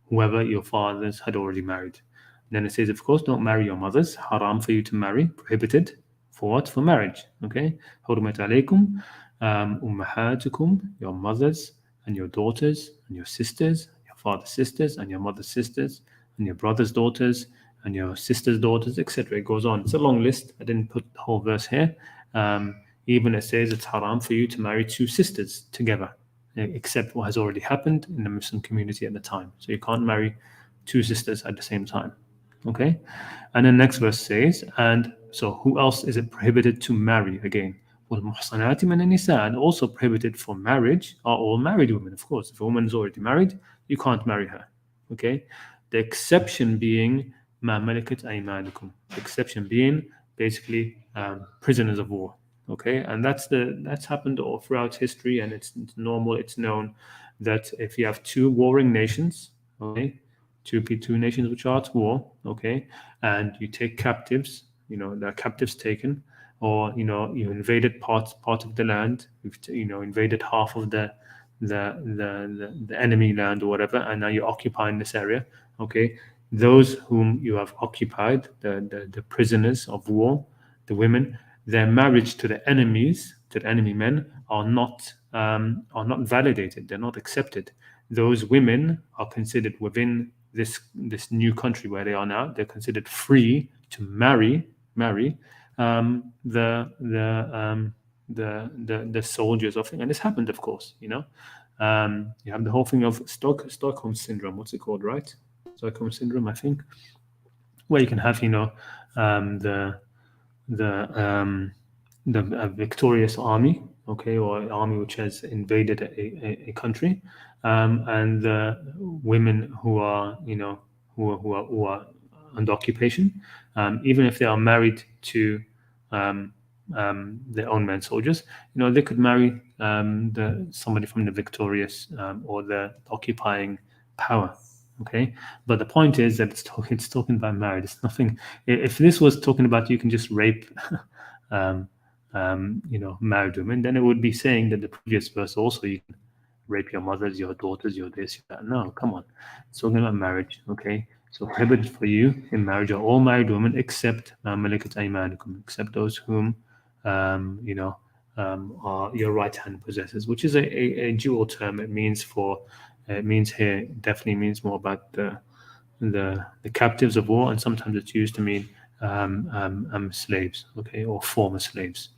whoever your fathers had already married. And then it says, of course, don't marry your mothers. Haram for you to marry. Prohibited. For what? For marriage. Okay. حُرِمَتْ عَلَيْكُمْ أُمَّهَاتُكُمْ, your mothers and your daughters and your sisters, your father's sisters and your mother's sisters and your brother's daughters and your sister's daughters, etc. It goes on. It's a long list. I didn't put the whole verse here. Even it says it's haram for you to marry two sisters together, except what has already happened in the Muslim community at the time. So you can't marry two sisters at the same time. Okay? And then next verse says, and so who else is it prohibited to marry again? وَالْمُحْصَنَاتِ مِنَ النِّسَاءِ, and also prohibited for marriage are all married women, of course. If a woman is already married, you can't marry her. Okay? The exception being مَا مَلَكَتْ أَيْمَانُكُمْ. The exception being basically prisoners of war. Okay, and that's happened all throughout history, and it's normal. It's known that if you have two warring nations, okay, two nations which are at war, okay, and you take captives, there are captives taken, or you invaded part of the land, you've invaded half of the enemy land or whatever, and now you're occupying this area. Okay, those whom you have occupied, the prisoners of war, the women, their marriage to the enemy men are not validated. They're not accepted. Those women are considered within this new country where they are now. They're considered free to marry the soldiers of, and this happened, of course. You have the whole thing of Stockholm syndrome. What's it called, right? Stockholm syndrome, I think, where you can have the victorious army, okay, or an army which has invaded a country, and the women who are who are under occupation, even if they are married to their own men soldiers, they could marry somebody from the victorious or the occupying power. Okay, but the point is that it's talking about marriage. It's nothing. If this was talking about you can just rape married women, then it would be saying that the previous verse also you can rape your mothers, your daughters, your this, your that. No, come on. It's talking about marriage, okay? So prohibited for you in marriage are all married women except malakat aymanukum, except those whom are your right hand possessors, which is a dual term. It means here definitely means more about the captives of war, and sometimes it's used to mean slaves, okay, or former slaves.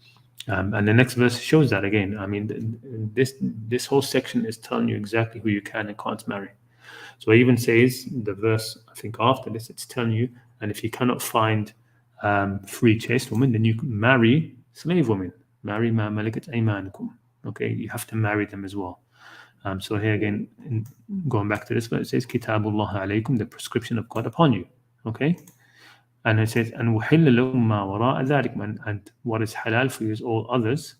And the next verse shows that again. I mean, this whole section is telling you exactly who you can and can't marry. So it even says the verse, I think after this, it's telling you, and if you cannot find free chaste women, then you can marry slave women. Marry ma malakat aymanukum. Okay, you have to marry them as well. So here again, going back to this verse, it says Kitabullah alaykum, the prescription of God upon you. Okay. And it says, and what is halal for you is all others.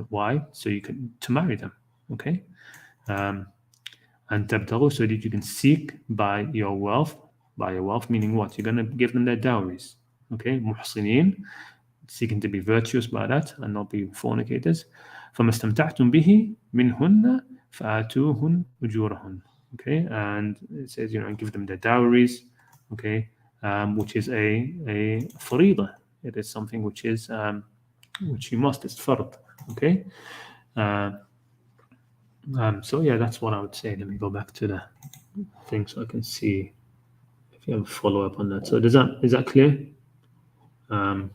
Why? So you can to marry them. Okay. And tabtaghu, so that you can seek by your wealth, meaning what? You're going to give them their dowries. Okay. Muhsineen, seeking to be virtuous by that and not be fornicators. فَمَسْتَمْتَعْتُمْ بِهِ مِنْهُنَّ فَآتُوهُنْ أُجُورَهُنْ. Okay. And it says, give them their dowries. Okay. Which is a faridah. It is something which is which you must. It's fard. Okay. So yeah, that's what I would say. Let me go back to the thing so I can see if you have a follow up on that. So is that clear?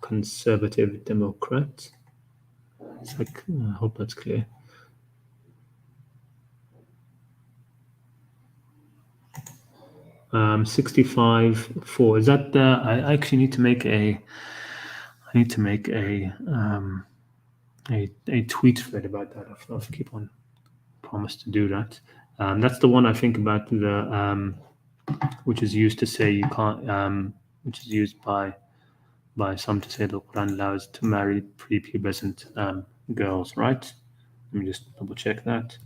Conservative Democrat. It's like, I hope that's clear. Um, 65.4. Is that I actually need to make a tweet thread about that. I'll keep on promise to do that. That's the one I think about which is used to say you can't which is used by some to say the Qur'an allows to marry prepubescent girls, right? Let me just double check that.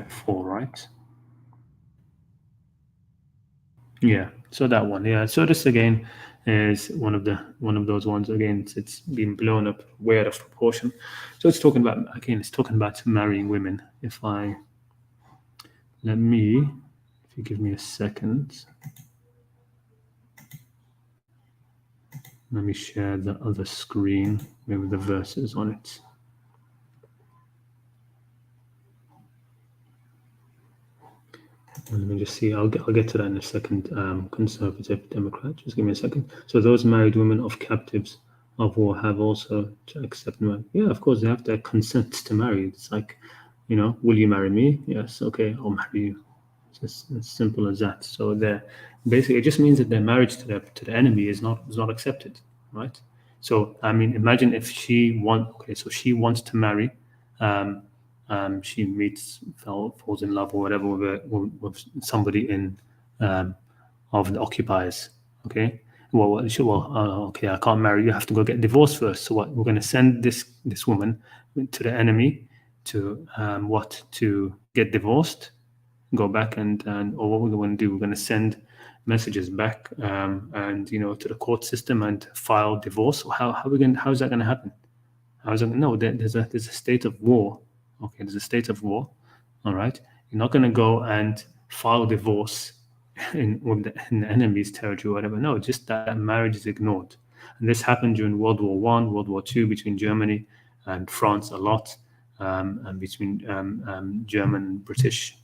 4, right? Yeah, so that one, yeah. So this again is one of those ones. Again, it's been blown up way out of proportion. So it's talking about marrying women. If you give me a second, let me share the other screen with the verses on it. Let me just see. I'll get to that in a second. Conservative Democrat. Just give me a second. So those married women of captives of war have also to accept marriage. Yeah, of course they have to consent to marry. It's like, will you marry me? Yes. Okay, I'll marry you. It's just as simple as that. So basically it just means that their marriage to the enemy is not accepted, right? So I mean, imagine if she wants to marry, she falls in love or whatever with somebody in of the occupiers. Okay. Okay, I can't marry. You have to go get divorced first. So what? We're going to send this woman to the enemy to to get divorced, go back or what we're going to do? We're going to send messages back and to the court system and file divorce. How is that going to happen? No, there's a state of war. Okay, there's a state of war. All right, you're not going to go and file divorce in the enemy's territory or whatever. No, just that marriage is ignored. And this happened during World War One, World War Two, between Germany and France a lot, and between German, British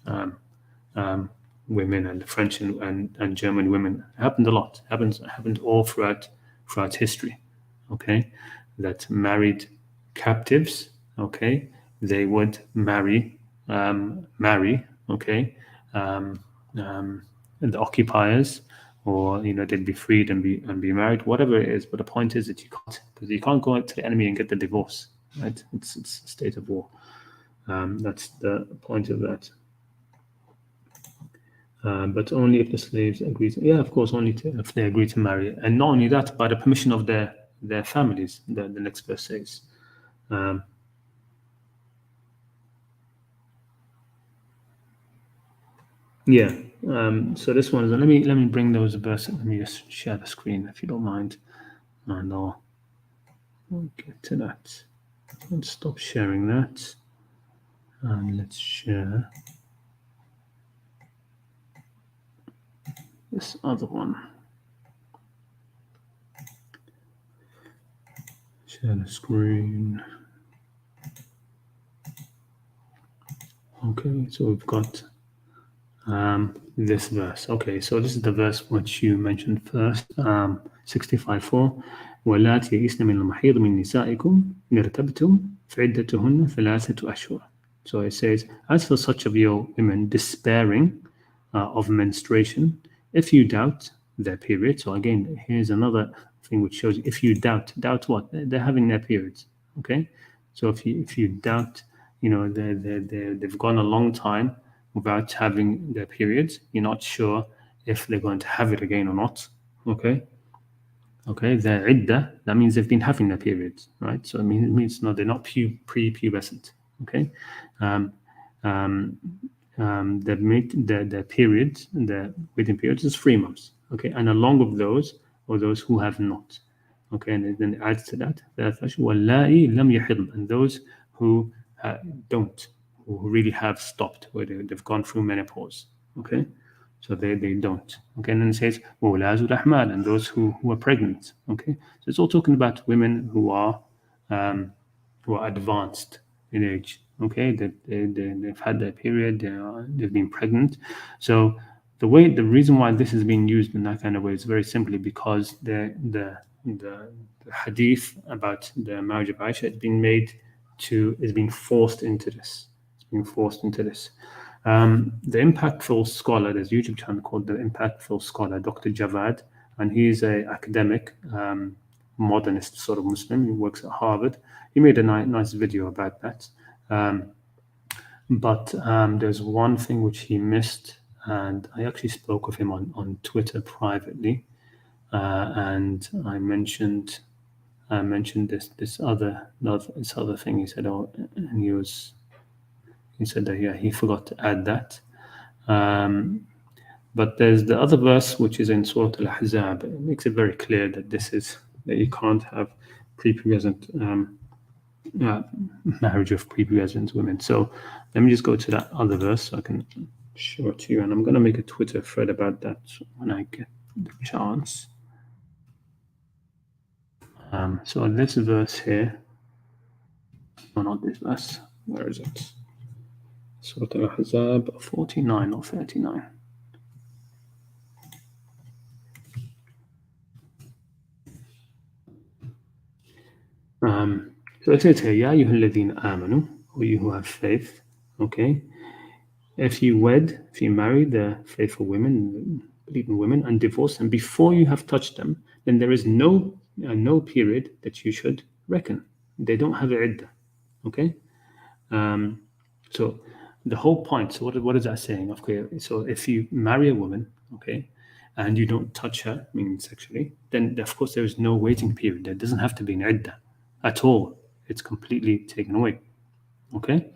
women and French and German women. It happened a lot. Happened all throughout history. Okay, that married captives. Okay, they would marry. Okay. The occupiers, or they'd be freed and be married, whatever it is. But the point is that you can't go out to the enemy and get the divorce, right? It's a state of war. That's the point of that. But only if the slaves agree to, of course, if they agree to marry, and not only that, by the permission of their families. The next verse says. So this one is. Let me bring those verses. Let me just share the screen if you don't mind, and I'll get to that. Let's stop sharing that, and let's share this other one. Share the screen. Okay, so we've got this verse. Okay, so this is the verse which you mentioned first, 65:4. وَلَاتِ يَئِسْنَ مِنَ الْمَحِيضِ مِنْ نِسَائِكُمْ إِنِ ارْتَبْتُمْ فَعِدَّتُهُنَّ ثَلَاثَةُ أَشْهُرٍ. So it says, as for such of your women despairing of menstruation, if you doubt their period. So again, here's another thing which shows you, if you doubt what? They're having their periods. Okay, so if you doubt, they've gone a long time without having their periods, you're not sure if they're going to have it again or not. Okay, their idda, that means they've been having their periods, right? So it means no, they're not pre-pubescent. Okay, they've made their periods, their waiting periods is 3 months. Okay, and along with those, or those who have not. Okay, and then it adds to that, and those who don't, who really have stopped, where they've gone through menopause. Okay, so they don't. Okay, and then it says and those who are pregnant. Okay, so it's all talking about women who are advanced in age. Okay, they've had their period, they've been pregnant. So the reason why this is being used in that kind of way is very simply because the hadith about the marriage of Aisha is being forced into this. It's being forced into this. The Impactful Scholar, there's a YouTube channel called The Impactful Scholar, Dr. Javad, and he's an academic, modernist sort of Muslim. He works at Harvard. He made a nice video about that. But there's one thing which he missed, and I actually spoke with him on Twitter privately, and I mentioned this other thing. He said, and he said that he forgot to add that. But there's the other verse which is in Surah Al-Ahzab. It makes it very clear that you can't have pre-pubescent marriage of pre-pubescent women. So let me just go to that other verse so I can show it to you, and I'm going to make a Twitter thread about that when I get the chance. So this verse here, no, not this verse. Where is it? Surah Al-Ahzab 49 or 39. So it says here, Ya ayyuhal ladhina amanu, or you who have faith. Okay, if you marry the faithful women, believing women, and divorce them before you have touched them, then there is no no period that you should reckon. They don't have a iddah. Okay. So the whole point. So what is that saying? Okay. So if you marry a woman, okay, and you don't touch her, meaning sexually, then of course there is no waiting period. There doesn't have to be an iddah at all. It's completely taken away. Okay.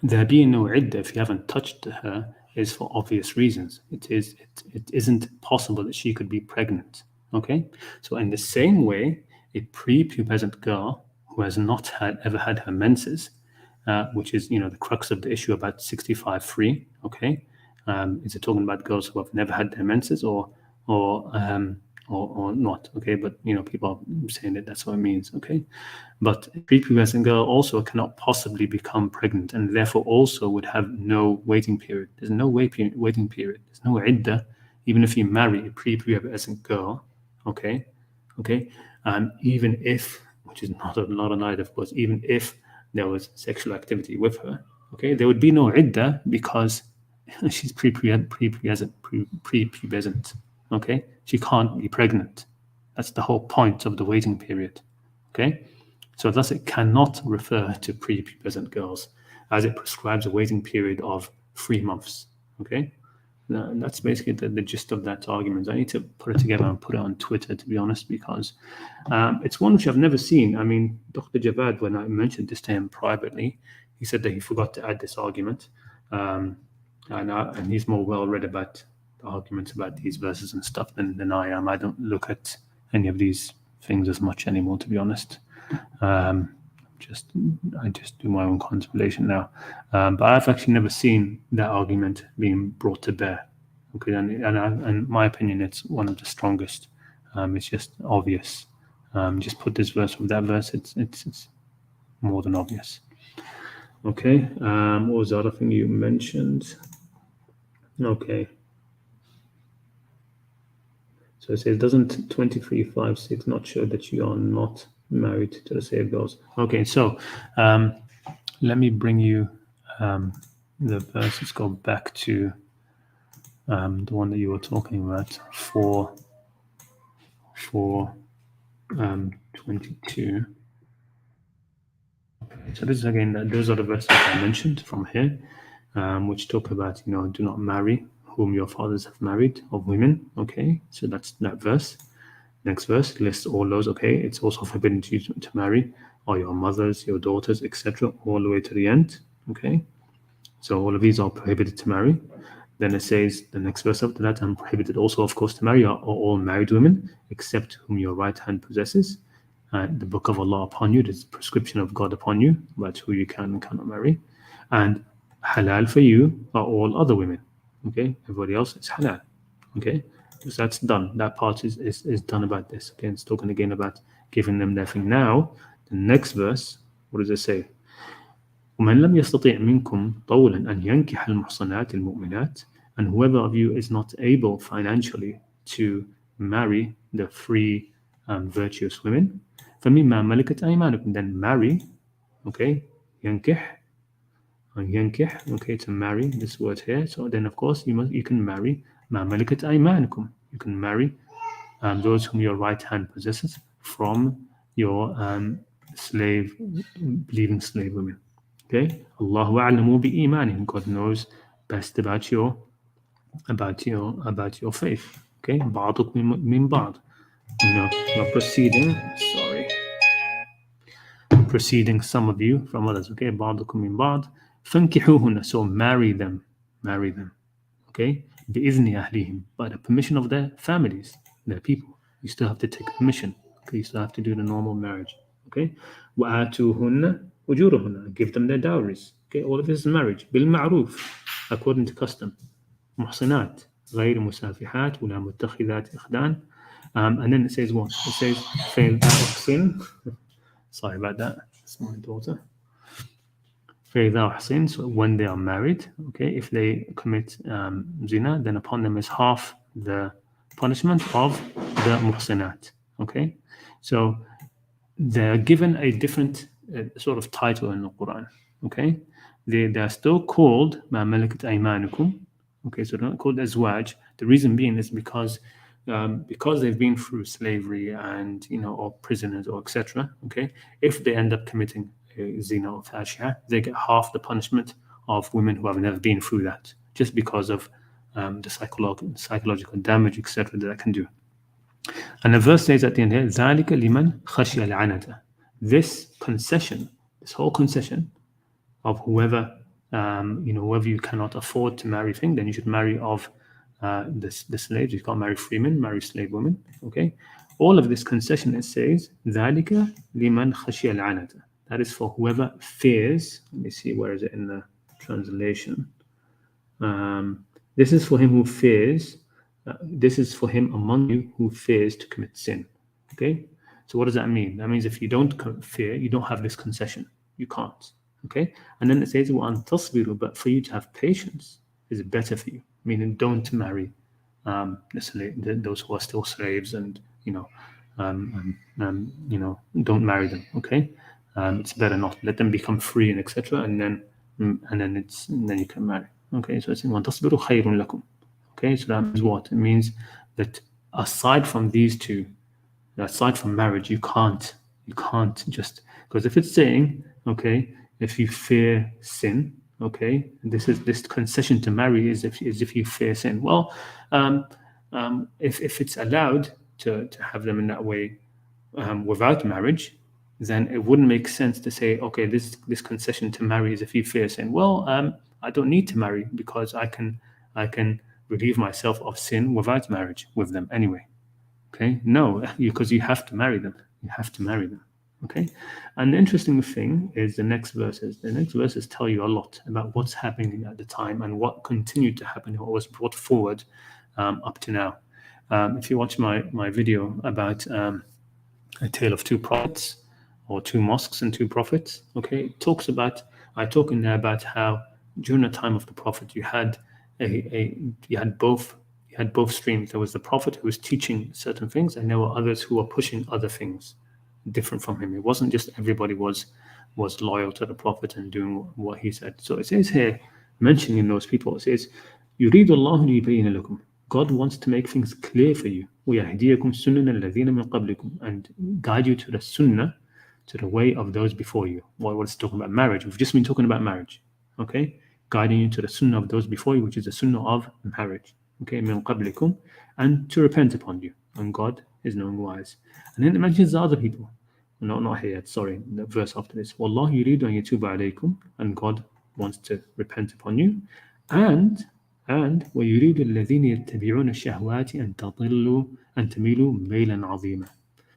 There being no iddah if you haven't touched her is for obvious reasons. It isn't possible that she could be pregnant. Okay. So in the same way, a prepubescent girl who has not ever had her menses, which is the crux of the issue about 65 free. Okay, is it talking about girls who have never had their menses or not? Okay, but people are saying that that's what it means. Okay, but a prepubescent girl also cannot possibly become pregnant, and therefore also would have no waiting period. There's no waiting period. There's no iddah, even if you marry a prepubescent girl. Okay, even if, which is not an idea, of course, even if there was sexual activity with her, okay, there would be no iddah because she's prepubescent. Okay, she can't be pregnant. That's the whole point of the waiting period. Okay, so thus it cannot refer to prepubescent girls as it prescribes a waiting period of 3 months. Okay, and that's basically the gist of that argument. I need to put it together and put it on Twitter, to be honest, because it's one which I've never seen. I mean, Dr. Javad, when I mentioned this to him privately, he said that he forgot to add this argument. And he's more well read about the arguments about these verses and stuff than I am. I don't look at any of these things as much anymore, to be honest. I just do my own contemplation now. But I've actually never seen that argument being brought to bear. Okay, and in my opinion, it's one of the strongest. It's just obvious. Just put this verse with that verse. It's more than obvious. Okay. What was the other thing you mentioned? Okay. So it says, doesn't 23:5-6 not show that you are not married to the saved girls? Okay, so let me bring you the verse. Let's go back to the one that you were talking about for 22. So this is again, those are the verses I mentioned from here, which talk about, do not marry whom your fathers have married of women. Okay, so that's that verse. Next verse lists all those. Okay, it's also forbidden to you to marry all your mothers, your daughters, etc., all the way to the end. Okay, so all of these are prohibited to marry. Then it says, the next verse after that, and prohibited also, of course, to marry are all married women, except whom your right hand possesses. The book of Allah upon you, the prescription of God upon you, about who you can and cannot marry. And halal for you are all other women. Okay, everybody else is halal. Okay, so that's done. That part is done about this. Okay, it's talking again about giving them their thing. Now, the next verse, what does it say? ومن لم يستطيع منكم طولا أن ينكح المحصنات المؤمنات, and whoever of you is not able financially to marry the free virtuous women, فمما ملكت أيمانكم, then marry. Okay, ينكح. Okay, to marry, this word here. So then, of course, you can marry ما ملكت أيمانكم. You can marry those whom your right hand possesses from your believing slave women. Okay, Allahu a'lamu bi imanihim. God knows best about your faith. Okay, ba'dukum min ba'd. We're proceeding some of you from others. Okay, ba'dukum min ba'd. فانكحوهن, so marry them. Okay, بإذن أهلهم, by the permission of their families, their people. You still have to take permission. Okay, you still have to do the normal marriage. Okay, وآتوهن أجورهن, give them their dowries. Okay, all of this is marriage. بالمعروف, according to custom. محصنات غير مسافحات ولا متخذات إخدان. And then it says what? It says فإذا sorry about that. That's my daughter. فإذا أحسن, so when they are married, okay, if they commit zina, then upon them is half the punishment of the muhsinat. Okay, so they're given a different sort of title in the Quran. Okay, they are still called ما ملكت أيمانكم. Okay, so they're not called azwaj. The reason being is because because they've been through slavery and or prisoners or etc. Okay, if they end up committing zina or fashia, they get half the punishment of women who have never been through that, just because of the psychological damage, etc. that can do. And the verse says at the end here, ذَلِكَ لِمَنْ خَشِيَ الْعَنَةَ. This concession, this whole concession of whoever whoever you cannot afford to marry thing, then you should marry of the slaves. You can't marry freemen, marry slave women. Okay, all of this concession, it says ذَلِكَ لِمَنْ خَشِيَ الْعَنَةَ. That is for whoever fears. Let me see, where is it in the translation? This is for him who fears. This is for him among you who fears to commit sin. Okay, so what does that mean? That means if you don't fear, you don't have this concession. You can't. Okay, and then it says وَأَن تَصْبِرُوا, but for you to have patience is better for you. Meaning, don't marry those who are still slaves, and don't marry them. Okay, it's better not. Let them become free and etc. And then you can marry. Okay, so it's وَأَن تَصْبِرُوا خَيْرٌ لَكُمْ. Okay, so that means what? It means that aside from these two, aside from marriage, you can't just, because if it's saying, okay, if you fear sin, okay, this concession to marry is if you fear sin. Well, if it's allowed to have them in that way without marriage, then it wouldn't make sense to say, okay, this concession to marry is if you fear sin. Well, I don't need to marry because I can relieve myself of sin without marriage with them anyway. Okay, no, because you have to marry them. You have to marry them. Okay, and the interesting thing is the next verses. The next verses tell you a lot about what's happening at the time and what continued to happen, what was brought forward up to now. If you watch my video about a tale of two prophets, or two mosques and two prophets, okay, I talk in there about how during the time of the prophet you had both streams. There was the prophet who was teaching certain things, and there were others who were pushing other things different from him. It wasn't just everybody was loyal to the prophet and doing what he said. So it says here, mentioning those people, it says, يُرِيدُ اللَّهُ لِيُبَيِّنَ لَكُمْ. God wants to make things clear for you. وَيَهْدِيَكُمْ سُنَّنَ الَّذِينَ مِنْ قَبْلِكُمْ, and guide you to the sunnah, to the way of those before you. What's talking about marriage? We've just been talking about marriage. Okay, guiding you to the sunnah of those before you, which is the sunnah of marriage. Okay, مِنْ قَبْلِكُمْ, and to repent upon you. And God is knowing wise. And then it mentions the other people. Not here yet, sorry, the verse after this. وَاللَّهُ يُرِيدُ أَنْ يَتُوبَ عَلَيْكُمْ, and God wants to repent upon you. And وَيُرِيدُ الَّذِينَ يَتَّبِعُونَ الشَّهْوَاتِ أَن تَمِيلُوا مَيْلًا عَظِيمًا.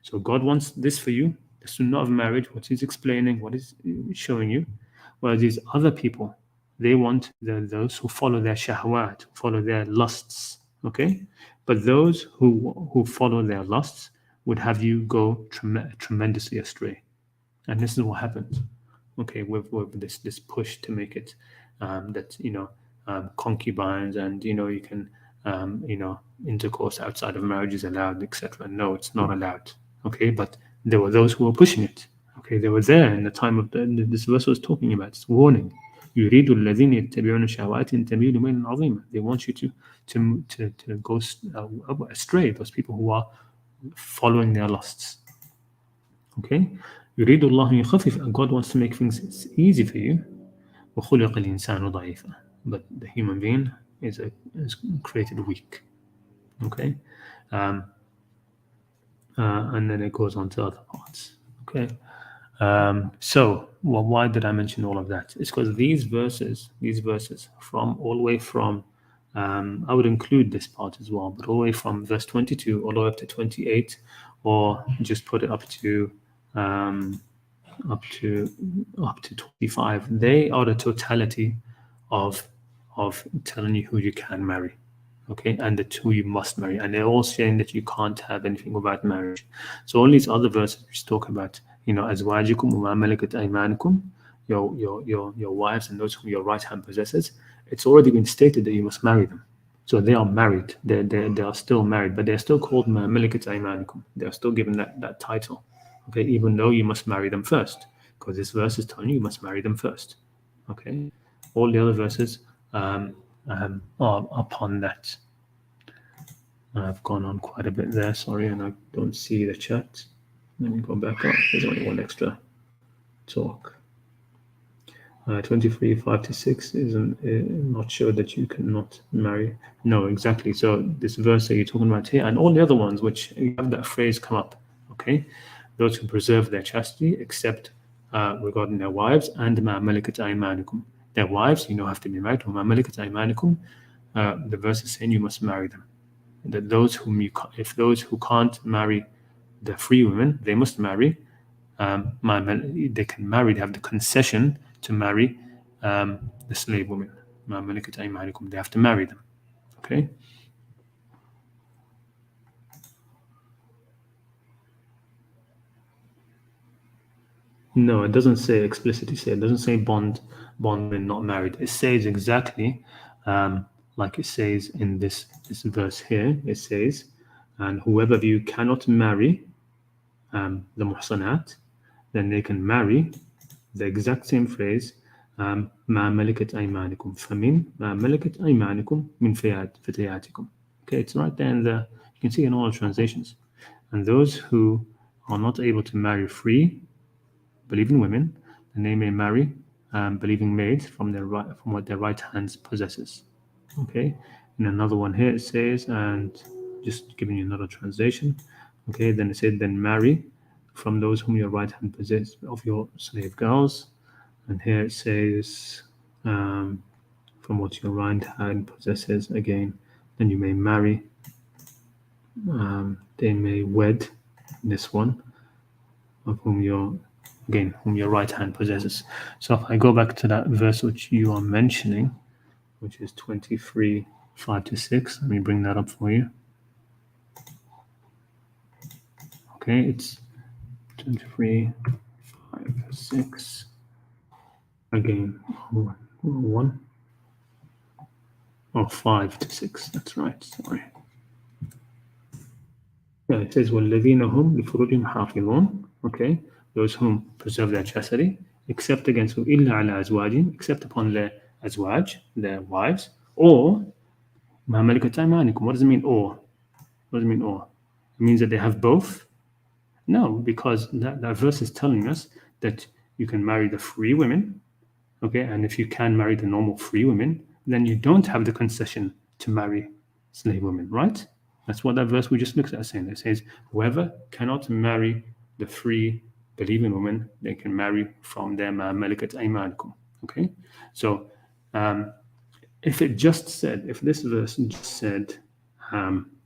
So God wants this for you, the sunnah of marriage, what He's explaining, what He's showing you. Whereas these other people, they want those who follow their shahwat, follow their lusts. Okay, but those who follow their lusts would have you go tremendously astray, and this is what happens. Okay, with this push to make it that concubines and you can intercourse outside of marriage is allowed, etc. No, it's not allowed. Okay, but there were those who were pushing it. Okay, they were there in the time of this verse was talking about. It's warning. يريد الذين يتبعون الشهوات أن تميلوا ميلا عظيما. They want you to go astray. Those people who are following their lusts. Okay, يريد الله يخفف, and God wants to make things easy for you. وخلق الإنسان ضعيفا, but the human being is created weak. Okay, and then it goes on to other parts. Okay, so why did I mention all of that? It's because these verses from all the way from I would include this part as well, but all the way from verse 22 all the way up to 28, or just put it up to 25. They are the totality of telling you who you can marry, okay, and the who you must marry, and they're all saying that you can't have anything without marriage. So all these other verses which talk about أزواجكم وما ملكت أيمانكم, your wives and those whom your right hand possesses, it's already been stated that you must marry them. So they are married. They are still married, but they're still called ما ملكت أيمانكم. They are still given that title. Okay, even though you must marry them first, because this verse is telling you must marry them first. Okay, all the other verses are upon that. I've gone on quite a bit there, sorry, and I don't see the chat. Let me go back up. There's only one extra talk. 23, 5 to 6 isn't not sure that you cannot marry. No, exactly. So this verse that you're talking about here, and all the other ones which you have that phrase come up, okay? Those who preserve their chastity, except regarding their wives, and ma malakat aymanukum. Their wives, have to be married. Ma malakat aymanukum. The verse is saying you must marry them. That those whom if those who can't marry the free women, they must marry. They can marry. They have the concession to marry the slave women. They have to marry them. Okay. No, it doesn't say explicitly say. It doesn't say bondmen not married. It says exactly like it says in this verse here. It says, and whoever of you cannot marry the muhsanat, then they can marry the exact same phrase, ma malakat aymanikum, famin ma malakat aymanikum min fatayatikum. Okay, it's right there in the, you can see in all the translations. And those who are not able to marry free believing women, then they may marry believing maids from what their right hands possesses. Okay, in another one here it says, and just giving you another translation. Okay, then it said, then marry from those whom your right hand possesses of your slave girls. And here it says, from what your right hand possesses, again, then you may marry. They may wed this one, of whom your right hand possesses. So if I go back to that verse which you are mentioning, which is 23, 5 to 6, let me bring that up for you. Okay, it's 23, 5, 6. Again, 1. Oh, 5 to 6. That's right. Sorry. Yeah, it says, وَالَّذِينَ هُمْ لِفُرُوجِهِمْ حَافِظُونَ. Okay, those whom preserve their chastity, except against who إِلَّا عَلَى أَزْوَاجِهِمْ, except upon their azwaj, their wives, or مَا مَلَكَتْ أَيْمَانُكُمْ. What does it mean, or? What does it mean, or? It means that they have both? No, because that verse is telling us that you can marry the free women, okay, and if you can marry the normal free women, then you don't have the concession to marry slave women, right? That's what that verse we just looked at is saying. It says, whoever cannot marry the free believing woman, they can marry from their malakat aymanukum. Okay, so if this verse just said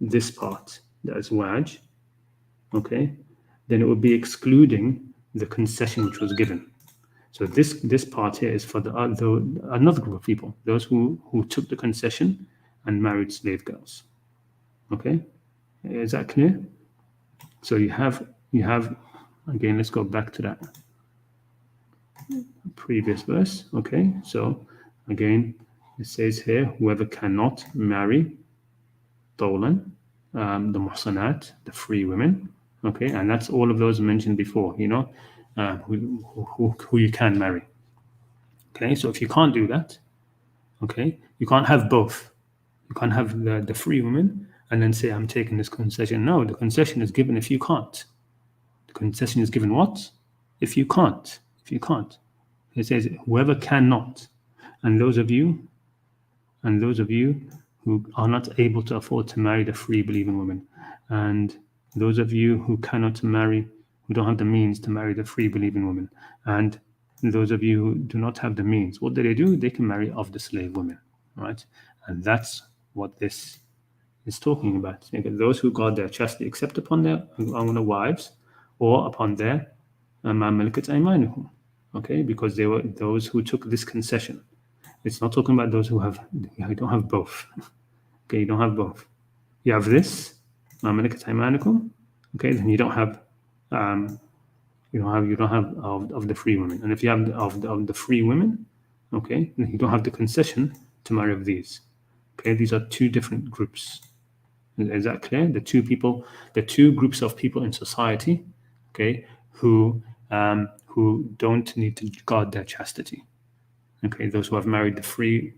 this part, the azwaj, okay, then it would be excluding the concession which was given. So this part here is for another group of people, those who took the concession and married slave girls. Okay, is that clear? So you have again. Let's go back to that previous verse. Okay, so again, it says here, whoever cannot marry Tawlan, the muhsanat, the free women. Okay, and that's all of those mentioned before. Who you can marry. Okay, so if you can't do that, okay, you can't have both. You can't have the free women and then say, I'm taking this concession. No, the concession is given if you can't. The concession is given what? If you can't. If you can't. It says, whoever cannot. And those of you who are not able to afford to marry the free believing women, and those of you who cannot marry, who don't have the means to marry the free believing women, and those of you who do not have the means, what do? They can marry of the slave women, right? And that's what this is talking about. Those who guard their chastity, except upon their wives or upon their malakat aymanuhum, okay, because they were those who took this concession. It's not talking about those who don't have both. Okay, you don't have both. You have this, malakat aymanukum. Okay, then you don't have of the free women. And if you have of the free women, okay, then you don't have the concession to marry of these. Okay, these are two different groups. Is that clear? The two groups of people in society, okay, who don't need to guard their chastity. Okay, those who have married the free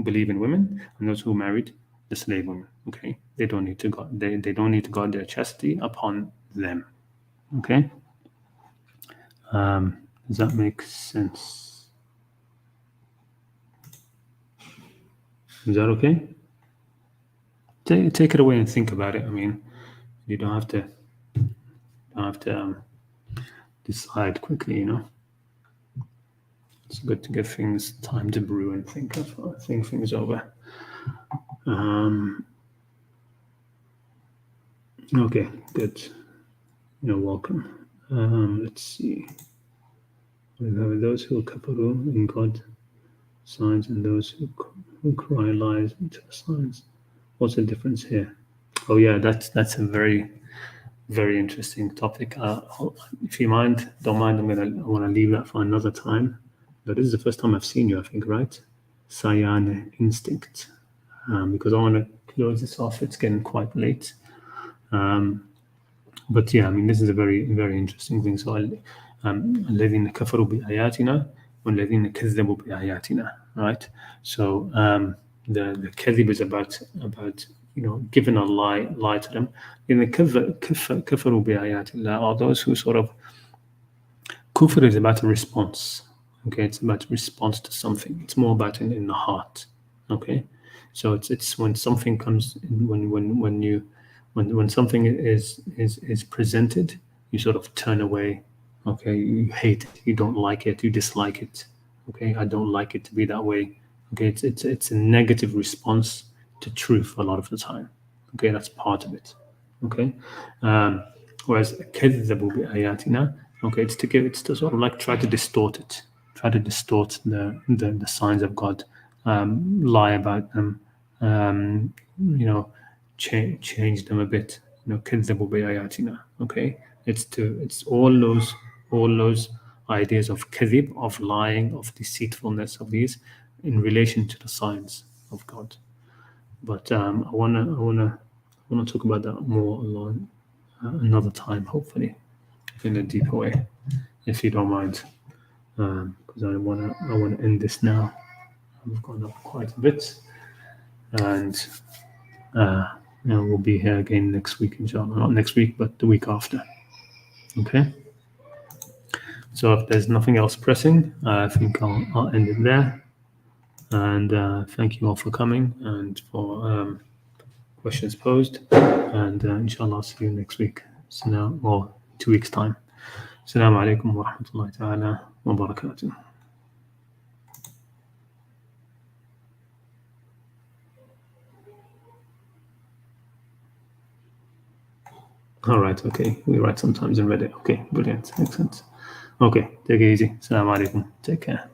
believing women, and those who married the slave women. Okay, they don't need to guard. They don't need to guard their chastity upon them. Okay, does that make sense? Is that okay? Take it away and think about it. I mean, you don't have to decide quickly. It's good to give things time to brew and think things over. Okay, good. You're welcome. Let's see. We have those who kafaru in God signs and those who cry lies into the signs. What's the difference here? Oh yeah, that's a very, very interesting topic. If you don't mind, I want to leave that for another time. But this is the first time I've seen you, I think, right? Cyan instinct. Because I want to close this off. It's getting quite late. But yeah, I mean, this is a very, very interesting thing. So, الذين كفروا بآياتنا والذين كذبوا بآياتنا, right? So the kadhib is about giving a lie to them. In the كفروا بآيات الله are those who sort of, kufr is about a response. Okay, it's about a response to something. It's more about in the heart. Okay, so it's when something comes, when something is presented, you sort of turn away. Okay, you hate it, you don't like it, you dislike it. Okay, I don't like it to be that way. Okay, it's a negative response to truth a lot of the time. Okay, that's part of it. Okay, whereas كذبوا بآياتنا, okay, it's to sort of like try to distort it, the signs of God, lie about them, change them a bit. كذبوا بآياتنا. Okay, it's all those ideas of kadhib, of lying, of deceitfulness, of these in relation to the signs of God. But I wanna talk about that more along another time, hopefully, in a deeper way, if you don't mind, because I wanna end this now. I've gone up quite a bit, and we'll be here again next week, inshallah. Not next week, but the week after. Okay. So if there's nothing else pressing, I think I'll end it there. And thank you all for coming and for questions posed. And inshallah, I'll see you next week. So now, or 2 weeks' time. Assalamu alaikum wa rahmatullahi ta'ala wa barakatuh. All right, okay. We write sometimes in Reddit. Okay, brilliant. Excellent. Okay, take it easy. Assalamu alaikum. Take care.